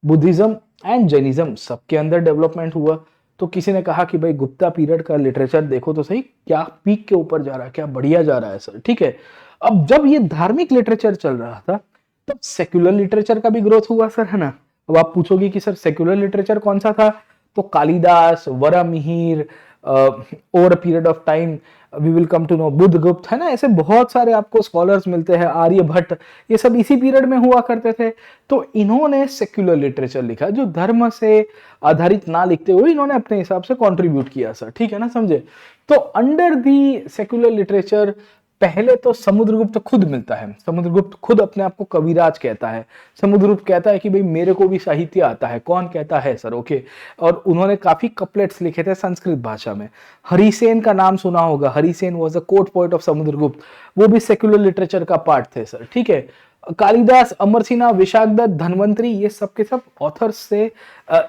बुद्धिज्म एंड जैनिज्म सबके अंदर डेवलपमेंट हुआ। तो किसी ने कहा कि भाई गुप्ता पीरियड का लिटरेचर देखो तो सही, क्या पीक के ऊपर जा रहा है, क्या बढ़िया जा रहा है सर, ठीक है। अब जब ये धार्मिक लिटरेचर चल रहा था तब सेक्युलर लिटरेचर का भी ग्रोथ हुआ सर, है ना। अब आप पूछोगे कि सर सेक्युलर लिटरेचर कौन सा था? तो Kalidas, Varahamihira, over a period of time we will come to know Buddhagupta, है ना। ऐसे बहुत सारे आपको स्कॉलर्स मिलते हैं, आर्यभट्ट, ये सब इसी पीरियड में हुआ करते थे। तो इन्होंने सेक्युलर लिटरेचर लिखा, जो धर्म से आधारित ना लिखते हुए इन्होंने अपने हिसाब से कंट्रीब्यूट किया सर, ठीक है ना, समझे। तो अंडर दी सेक्युलर लिटरेचर पहले तो समुद्रगुप्त खुद मिलता है। समुद्रगुप्त खुद अपने आप को कविराज कहता है। समुद्रगुप्त कहता है कि भाई मेरे को भी साहित्य आता है। कौन कहता है सर? ओके। और उन्होंने काफी कपलेट्स लिखे थे संस्कृत भाषा में। हरिसेन का नाम सुना होगा। Harisena was a court poet of Samudragupta, वो भी सेक्युलर लिटरेचर का पार्ट थे सर, ठीक है। कालिदास, अमरसिन्हा, विशाखदत्त, धन्वंतरी, ये सब के सब ऑथर्स से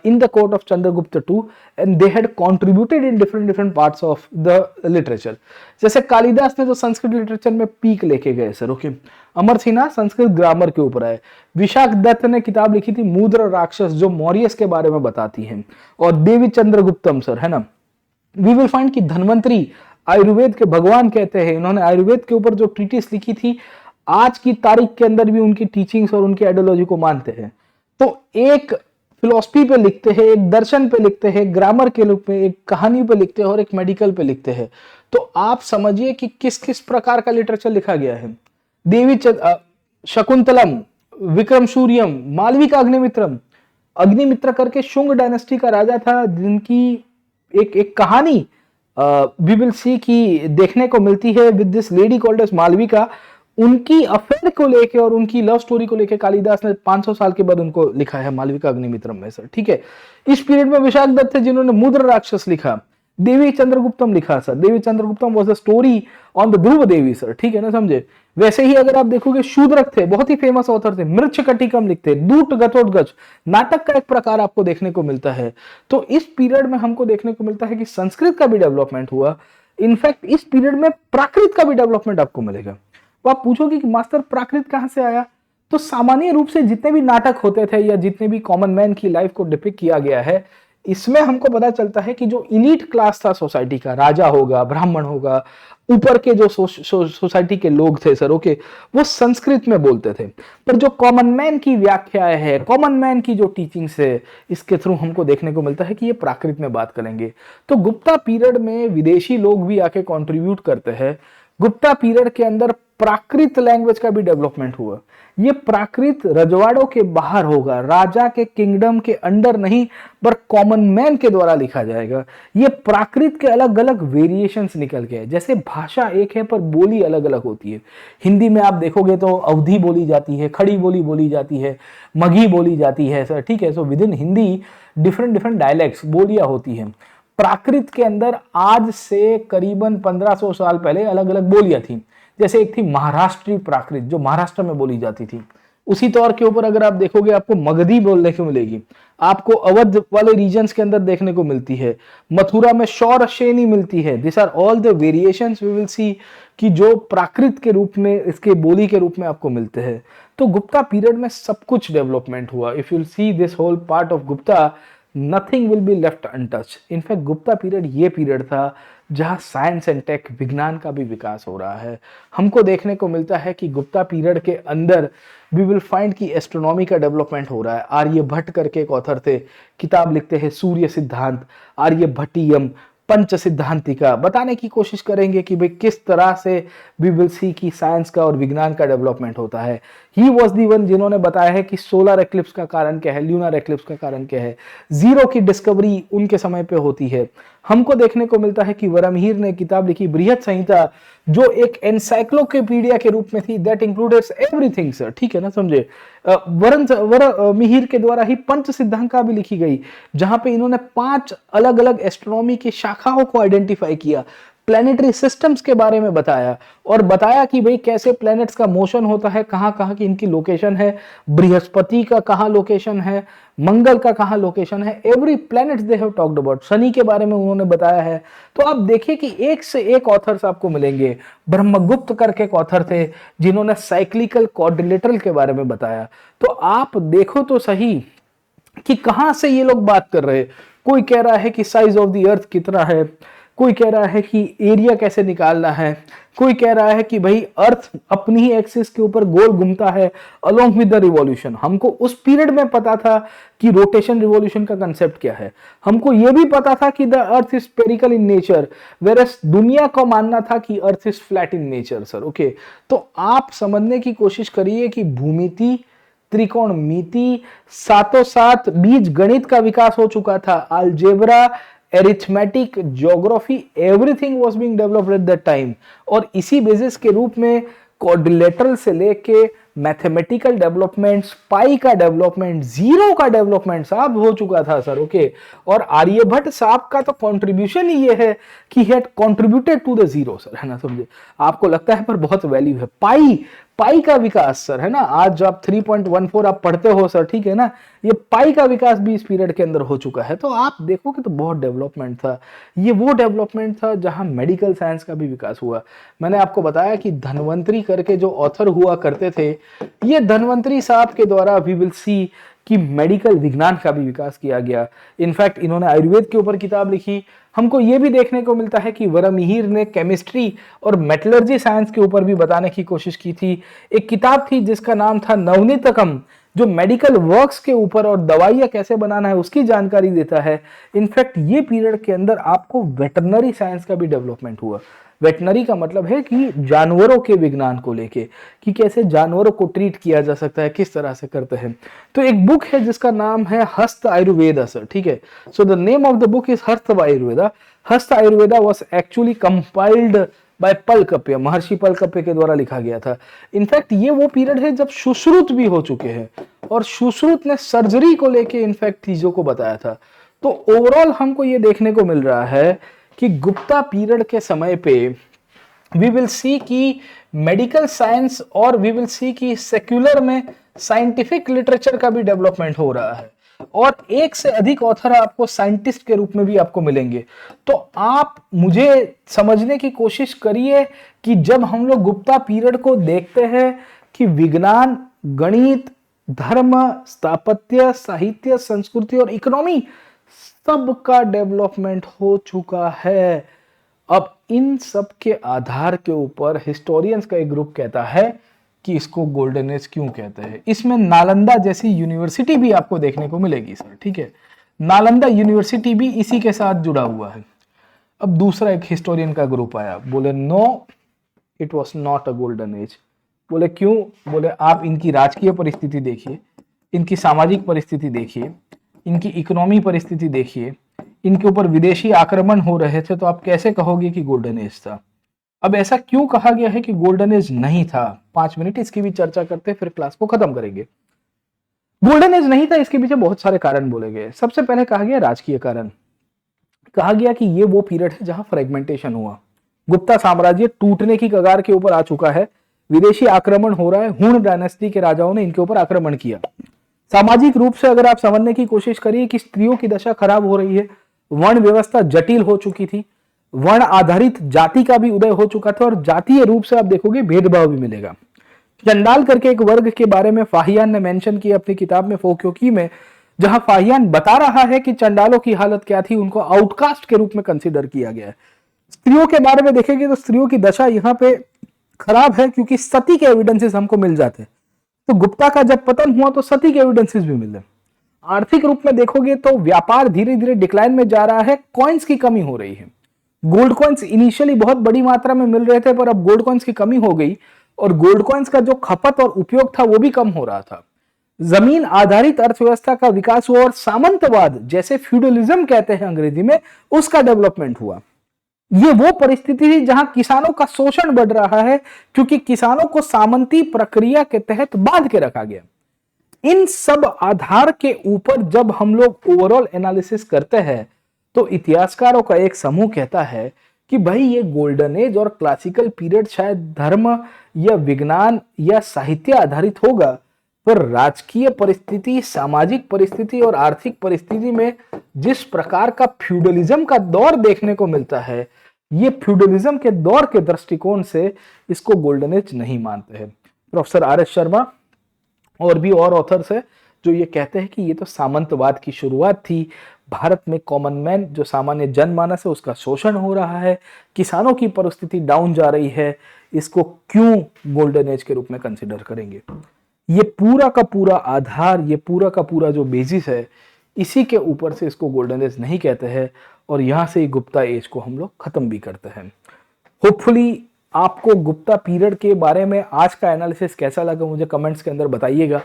in the court of Chandragupta two, and they had contributed in different parts of the literature. जैसे कालिदास ने तो संस्कृत लिटरेचर में पीक लेके गए सर, ओके। अमरसिन्हा संस्कृत ग्रामर के ऊपर आए। विशाखदत्त ने किताब लिखी थी मूद्र राक्षस, जो मौर्यस के बारे में बताती है। और देवी चंद्रगुप्तम सर, है ना। वी विल फाइंड कि धन्वंतरी आयुर्वेद के भगवान कहते हैं। इन्होंने आयुर्वेद के ऊपर जो ट्रीटिस लिखी थी, आज की तारीख के अंदर भी उनकी टीचिंग्स और उनकी आइडियोलॉजी को मानते हैं। तो एक फिलॉसफी पे लिखते हैं, एक दर्शन पे लिखते हैं, ग्रामर के रूप में, एक कहानी पे लिखते हैं और एक मेडिकल पे लिखते हैं। तो आप समझिए कि किस किस प्रकार का लिटरेचर लिखा गया है। देवी शकुंतलम, विक्रम सूर्यम, मालविका अग्निमित्रम। अग्निमित्र करके शुंग डायनेस्टी का राजा था, जिनकी एक कहानी वी विल सी की देखने को मिलती है with this lady called as Malavika. उनकी अफेयर को लेके और उनकी लव स्टोरी को लेके कालिदास ने 500 साल के बाद उनको लिखा है मालविका अग्निमित्रम में सर, ठीक है। इस पीरियड में विशाखदत्त थे जिन्होंने मूद्र राक्षस लिखा। देवी चंद्रगुप्तम लिखा sir. Devi Chandraguptam was the story on the Dhruv Devi sir, ठीक है ना, समझे। वैसे ही अगर आप देखोगे शूद्रक थे, बहुत ही फेमस ऑथर थे, मृच्छकटिकम लिखते। दूत गतोत्कच नाटक का एक प्रकार आपको देखने को मिलता है। तो इस पीरियड में हमको देखने को मिलता है कि संस्कृत का भी डेवलपमेंट हुआ। इनफैक्ट इस पीरियड में प्राकृत का भी डेवलपमेंट आपको मिलेगा। तो आप पूछोगे कि मास्टर प्राकृत कहाँ से आया, तो सामान्य रूप से जितने भी नाटक होते थे या जितने भी कॉमन मैन की लाइफ को डिपिक्ट किया गया है, इसमें हमको पता चलता है कि जो इलीट क्लास था सोसाइटी का, राजा होगा, ब्राह्मण होगा, ऊपर के जो सोसाइटी के लोग थे सर, ओके, वो संस्कृत में बोलते थे। पर जो कॉमन मैन की व्याख्याएं है, कॉमन मैन की जो टीचिंग्स है, इसके थ्रू हमको देखने को मिलता है कि ये प्राकृत में बात करेंगे। तो गुप्ता पीरियड में विदेशी लोग भी आके कंट्रीब्यूट करते हैं। गुप्ता पीरियड के अंदर प्राकृत लैंग्वेज का भी डेवलपमेंट हुआ। ये प्राकृत रजवाड़ों के बाहर होगा, राजा के किंगडम के अंडर नहीं, पर कॉमन मैन के द्वारा लिखा जाएगा। ये प्राकृत के अलग अलग वेरिएशंस निकल के, जैसे भाषा एक है पर बोली अलग अलग होती है। हिंदी में आप देखोगे तो अवधी बोली जाती है, खड़ी बोली बोली जाती है, मगही बोली जाती है सर, ठीक है। So with in Hindi different different dialects, बोलियां होती हैं। प्राकृत के अंदर आज से करीबन 1500 साल पहले अलग अलग बोलियां थी। जैसे एक थी महाराष्ट्री प्राकृत, जो महाराष्ट्र में बोली जाती थी। उसी तौर के ऊपर अगर आप देखोगे, आपको मगधी बोलने को मिलेगी, आपको अवध वाले रीजन्स के अंदर देखने को मिलती है, मथुरा में शौरशेनी मिलती है। This are all the variations we will see, कि जो प्राकृत के रूप में, इसके बोली के रूप में आपको मिलते हैं। तो गुप्ता पीरियड में सब कुछ डेवलपमेंट हुआ। If you see this whole part of Gupta, nothing will be left untouched. In fact Gupta period ये पीरियड था जहां साइंस एंड टेक, विज्ञान का भी विकास हो रहा है। हमको देखने को मिलता है कि गुप्ता पीरियड के अंदर वी विल फाइंड कि एस्ट्रोनॉमी का डेवलपमेंट हो रहा है। आर्यभट्ट करके एक ऑथर थे, किताब लिखते हैं सूर्य सिद्धांत, आर्यभट्टियम, पंच सिद्धांतिका, बताने की कोशिश करेंगे कि भाई किस तरह से वी विल सी कि साइंस का और विज्ञान का डेवलपमेंट होता है। ही वॉज दी वन जिन्होंने बताया है कि सोलर एक्लिप्स का कारण क्या है, ल्यूनर एक्लिप्स का कारण क्या है। जीरो की डिस्कवरी उनके समय पे होती है। हमको देखने को मिलता है कि वरमहीर ने किताब लिखी बृहत संहिता, जो एक एनसाइक्लोपीडिया के रूप में थी, दैट इंक्लूडेड्स एवरीथिंग सर, ठीक है ना, समझे। वरमहीर के द्वारा ही पंच सिद्धांतिका भी लिखी गई, जहां पे इन्होंने 5 अलग अलग एस्ट्रोनॉमी की शाखाओं को आइडेंटिफाई किया, प्लैनेटरी सिस्टम्स के बारे में बताया, और बताया कि भाई कैसे प्लैनेट्स का मोशन होता है, कहां कहां की इनकी लोकेशन है, बृहस्पति का कहां लोकेशन है, मंगल का कहां लोकेशन है, every planet they have talked about. Shani के बारे में उन्होंने बताया है। तो आप देखिए कि एक से एक ऑथर्स आपको मिलेंगे। ब्रह्मगुप्त करके एक ऑथर थे जिन्होंने साइक्लिकल क्वाड्रिलेटरल के बारे में बताया। तो आप देखो तो सही कि कहां से ये लोग बात कर रहे हैं। कोई कह रहा है कि साइज ऑफ द अर्थ कितना है, कोई कह रहा है कि एरिया कैसे निकालना है, कोई कह रहा है कि भाई अर्थ अपनी ही एक्सिस के ऊपर गोल घूमता है अलोंग विद द रिवॉल्यूशन। हमको उस पीरियड में पता था कि रोटेशन रिवॉल्यूशन का कंसेप्ट क्या है। हमको यह भी पता था कि the earth is spherical in nature, whereas दुनिया को मानना था कि earth is flat in nature sir, okay. तो आप समझने की कोशिश करिए कि भूमिति, त्रिकोणमिति, साथों साथ बीज गणित का विकास हो चुका था, algebra, arithmetic, geography, everything was being developed at that time. और इसी बेसिस के रूप में क्वाड्रिलेटरल से लेके मैथमेटिकल डेवलपमेंट, पाई का डेवलपमेंट, जीरो का डेवलपमेंट सब हो चुका था सर, ओके। और आर्यभट्ट साहब का तो कंट्रीब्यूशन ही ये है कि had contributed to the zero sir, है ना, समझे। आपको लगता है पर बहुत वैल्यू है पाई का विकास सर, है ना। आज जो आप 3.14 आप पढ़ते हो सर, ठीक है ना, ये पाई का विकास भी इस पीरियड के अंदर हो चुका है। तो आप देखोगे तो बहुत डेवलपमेंट था। ये वो डेवलपमेंट था जहां मेडिकल साइंस का भी विकास हुआ। मैंने आपको बताया कि धन्वंतरी करके जो ऑथर हुआ करते थे, ये धन्वंतरी साहब के द्वारा वी विल सी कि मेडिकल विज्ञान का भी विकास किया गया। इनफैक्ट इन्होंने आयुर्वेद के ऊपर किताब लिखी। हमको ये भी देखने को मिलता है कि वरमहीर ने केमिस्ट्री और मेटलर्जी साइंस के ऊपर भी बताने की कोशिश की थी। एक किताब थी जिसका नाम था नवनीतकम, जो मेडिकल वर्क्स के ऊपर और दवाइयां कैसे बनाना है उसकी जानकारी देता है। इनफैक्ट ये पीरियड के अंदर आपको वेटरनरी साइंस का भी डेवलपमेंट हुआ। वेटनरी का मतलब है कि जानवरों के विज्ञान को लेके, कि कैसे जानवरों को ट्रीट किया जा सकता है, किस तरह से करते हैं। तो एक बुक है जिसका नाम है हस्त आयुर्वेदा सर, ठीक है। So the name of the book is Hasta Ayurveda. Hasta Ayurveda was actually compiled by Palakapya, Maharshi Palakapya के द्वारा लिखा गया था। इनफैक्ट ये वो पीरियड है जब सुश्रुत भी हो चुके हैं, और सुश्रुत ने सर्जरी को लेके इनफैक्ट चीजों को बताया था। तो ओवरऑल हमको ये देखने को मिल रहा है कि गुप्ता पीरियड के समय पे वी विल सी कि मेडिकल साइंस और वी विल सी कि सेक्युलर में साइंटिफिक लिटरेचर का भी डेवलपमेंट हो रहा है। और एक से अधिक ऑथर आपको साइंटिस्ट के रूप में भी आपको मिलेंगे। तो आप मुझे समझने की कोशिश करिए कि जब हम लोग गुप्ता पीरियड को देखते हैं कि विज्ञान, गणित, धर्म, स्थापत्य, साहित्य, संस्कृति और इकोनॉमी सब का डेवलपमेंट हो चुका है। अब इन सब के आधार के ऊपर हिस्टोरियंस का एक ग्रुप कहता है कि इसको गोल्डन एज क्यों कहते हैं। इसमें नालंदा जैसी यूनिवर्सिटी भी आपको देखने को मिलेगी सर, ठीक है। नालंदा यूनिवर्सिटी भी इसी के साथ जुड़ा हुआ है। अब दूसरा एक हिस्टोरियन का ग्रुप आया, बोले no, it was not a golden age. बोले क्यों? बोले आप इनकी राजकीय परिस्थिति देखिए, इनकी सामाजिक परिस्थिति देखिए, इनकी इकोनॉमी परिस्थिति देखिए, इनके ऊपर विदेशी आक्रमण हो रहे थे, तो आप कैसे कहोगे कि गोल्डन एज था। अब ऐसा क्यों कहा गया है कि गोल्डन एज नहीं था? 5 मिनट इसकी भी चर्चा करते फिर क्लास को खत्म करेंगे। गोल्डन एज नहीं था, इसके पीछे बहुत सारे कारण बोले गए। सबसे पहले कहा गया राजकीय कारण। कहा गया कि ये वो पीरियड है जहां फ्रेगमेंटेशन हुआ, गुप्ता साम्राज्य टूटने की कगार के ऊपर आ चुका है, विदेशी आक्रमण हो रहा है, हुण डायनेस्टी के राजाओं ने इनके ऊपर आक्रमण किया। सामाजिक रूप से अगर आप समझने की कोशिश करिए कि स्त्रियों की दशा खराब हो रही है, वर्ण व्यवस्था जटिल हो चुकी थी, वर्ण आधारित जाति का भी उदय हो चुका था, और जातीय रूप से आप देखोगे भेदभाव भी मिलेगा। चंडाल करके एक वर्ग के बारे में फाहियान ने मेंशन किया अपनी किताब में फोक्योकी में, जहां फाहियान बता रहा है कि चंडालों की हालत क्या थी, उनको आउटकास्ट के रूप में कंसीडर किया गया है। स्त्रियों के बारे में देखेंगे तो स्त्रियों की दशा यहाँ पे खराब है, क्योंकि सती के एविडेंसेस हमको मिल जाते हैं। तो गुप्ता का जब पतन हुआ तो सती के एविडेंसेस भी मिले। आर्थिक रूप में देखोगे तो व्यापार धीरे धीरे डिक्लाइन में जा रहा है, कॉइन्स की कमी हो रही है। गोल्ड कॉइन्स इनिशियली बहुत बड़ी मात्रा में मिल रहे थे, पर अब गोल्ड कॉइन्स की कमी हो गई, और गोल्ड कॉइन्स का जो खपत और उपयोग था वो भी कम हो रहा था। जमीन आधारित अर्थव्यवस्था का विकास हुआ, और सामंतवाद, जैसे फ्यूडलिज्म कहते हैं अंग्रेजी में, उसका डेवलपमेंट हुआ। ये वो परिस्थिति थी जहां किसानों का शोषण बढ़ रहा है, क्योंकि किसानों को सामंती प्रक्रिया के तहत बांध के रखा गया। इन सब आधार के ऊपर जब हम लोग ओवरऑल एनालिसिस करते हैं, तो इतिहासकारों का एक समूह कहता है कि भाई ये गोल्डन एज और क्लासिकल पीरियड शायद धर्म या विज्ञान या साहित्य आधारित होगा, पर राजकीय परिस्थिति, सामाजिक परिस्थिति और आर्थिक परिस्थिति में जिस प्रकार का फ्यूडलिज्म का दौर देखने को मिलता है, ये फ्यूडलिज्म के दौर के दृष्टिकोण से इसको गोल्डन एज नहीं मानते हैं। प्रोफेसर आर एस शर्मा और भी और ऑथर्स है जो ये कहते हैं कि ये तो सामंतवाद की शुरुआत थी, भारत में कॉमन मैन, जो सामान्य जनमानस है, उसका शोषण हो रहा है, किसानों की परिस्थिति डाउन जा रही है, इसको क्यों गोल्डन एज के रूप में कंसिडर करेंगे। ये पूरा का पूरा आधार, ये पूरा का पूरा जो बेसिस है, इसी के ऊपर से इसको गोल्डन एज नहीं कहते हैं, और यहां से ही गुप्ता एज को हम लोग खत्म भी करते हैं। होपफुली आपको गुप्ता पीरियड के बारे में आज का एनालिसिस कैसा लगा मुझे कमेंट्स के अंदर बताइएगा।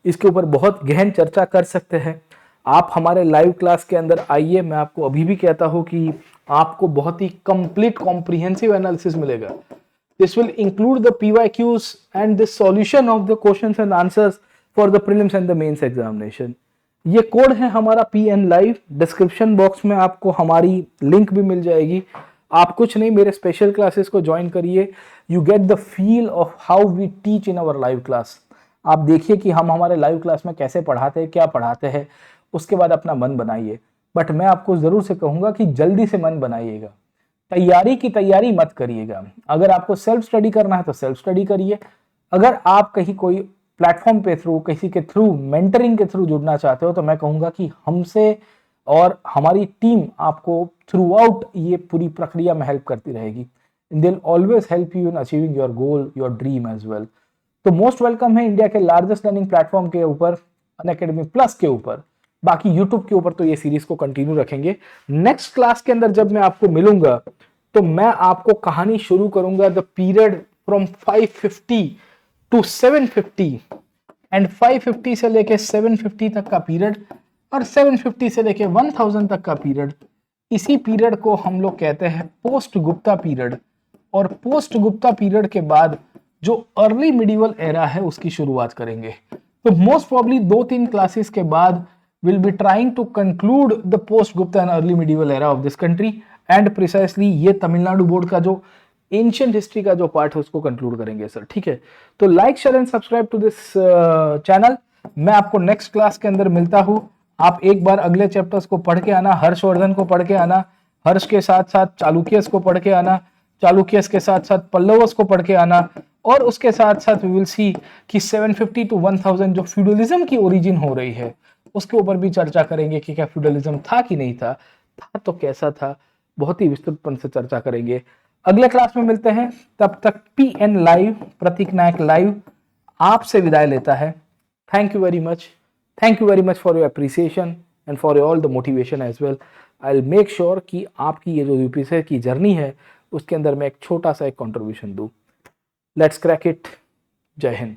इसके ऊपर बहुत गहन चर्चा कर सकते हैं। आप हमारे लाइव क्लास के अंदर आइए, मैं आपको अभी भी कहता हूं कि आपको बहुत ही कंप्लीट कॉम्प्रिहेंसिव एनालिसिस मिलेगा। This will include the PYQs and the solution of the questions and answers for the prelims and the mains examination. ये कोड है हमारा PN लाइव। डिस्क्रिप्शन बॉक्स में आपको हमारी लिंक भी मिल जाएगी। आप कुछ नहीं, मेरे स्पेशल क्लासेस को ज्वाइन करिए। You get the feel of how we teach in our live class. आप देखिए कि हम हमारे लाइव क्लास में कैसे पढ़ाते हैं, क्या पढ़ाते हैं, उसके बाद अपना मन बनाइए। बट मैं आपको जरूर से कहूंगा कि जल्दी से मन बनाइएगा, तैयारी की तैयारी मत करिएगा। अगर आपको सेल्फ स्टडी करना है तो सेल्फ स्टडी करिए। अगर आप कहीं कोई प्लेटफॉर्म पे थ्रू, किसी के थ्रू, मेंटरिंग के थ्रू जुड़ना चाहते हो, तो मैं कहूंगा कि हमसे और हमारी टीम आपको थ्रू आउट ये पूरी प्रक्रिया में हेल्प करती रहेगी। They will always help you in achieving your goal, your dream as well. तो मोस्ट वेलकम है इंडिया के लार्जेस्ट लर्निंग प्लेटफॉर्म के ऊपर, अनअकैडमी प्लस के ऊपर। बाकी यूट्यूब के ऊपर तो ये सीरीज को कंटिन्यू रखेंगे। नेक्स्ट क्लास के अंदर जब मैं आपको मिलूंगा, तो मैं आपको कहानी शुरू करूंगा the period from 550 to 750, and 550 से लेके 750 तक का पीरियड, और 750 से लेके 1000 तक का पीरियड। इसी पीरियड को हम लोग कहते हैं पोस्ट गुप्ता पीरियड। और पोस्ट गुप्ता पीरियड के बाद जो अर्ली मिडिवल एरा है उसकी शुरुआत करेंगे। तो मोस्ट प्रॉब्ली 2-3 क्लासेस के बाद will be trying to conclude the post Gupta and early medieval era of this country, and precisely ये तमिलनाडु बोर्ड का जो एंशिएंट हिस्ट्री का जो पार्ट है उसको कंक्लूड करेंगे सर। ठीक है, तो like, share and subscribe to this channel. मैं आपको नेक्स्ट क्लास के अंदर मिलता हूं। आप एक बार अगले चैप्टर्स को पढ़ के आना, हर्षवर्धन को पढ़ के आना, हर्ष के साथ साथ चालुक्यस को पढ़ के आना, चालुक्यस के साथ साथ पल्लवस को पढ़ के आना, और उसके साथ साथ वी विल सी कि 750 टू 1000 जो फ्यूडलिज्म की ओरिजिन हो रही है उसके ऊपर भी चर्चा करेंगे कि क्या फ्यूडलिज्म था कि नहीं था, तो कैसा था, बहुत ही विस्तृतपन से चर्चा करेंगे। अगले क्लास में मिलते हैं, तब तक PN live, Pratik Nayak live आपसे विदाई लेता है। Thank you very much, thank you very much for your appreciation and for all the motivation as well. I will make sure कि आपकी ये जो यूपीएससी की जर्नी है उसके अंदर मैं एक छोटा सा एक कंट्रीब्यूशन दूं। Let's crack it. जय हिंद।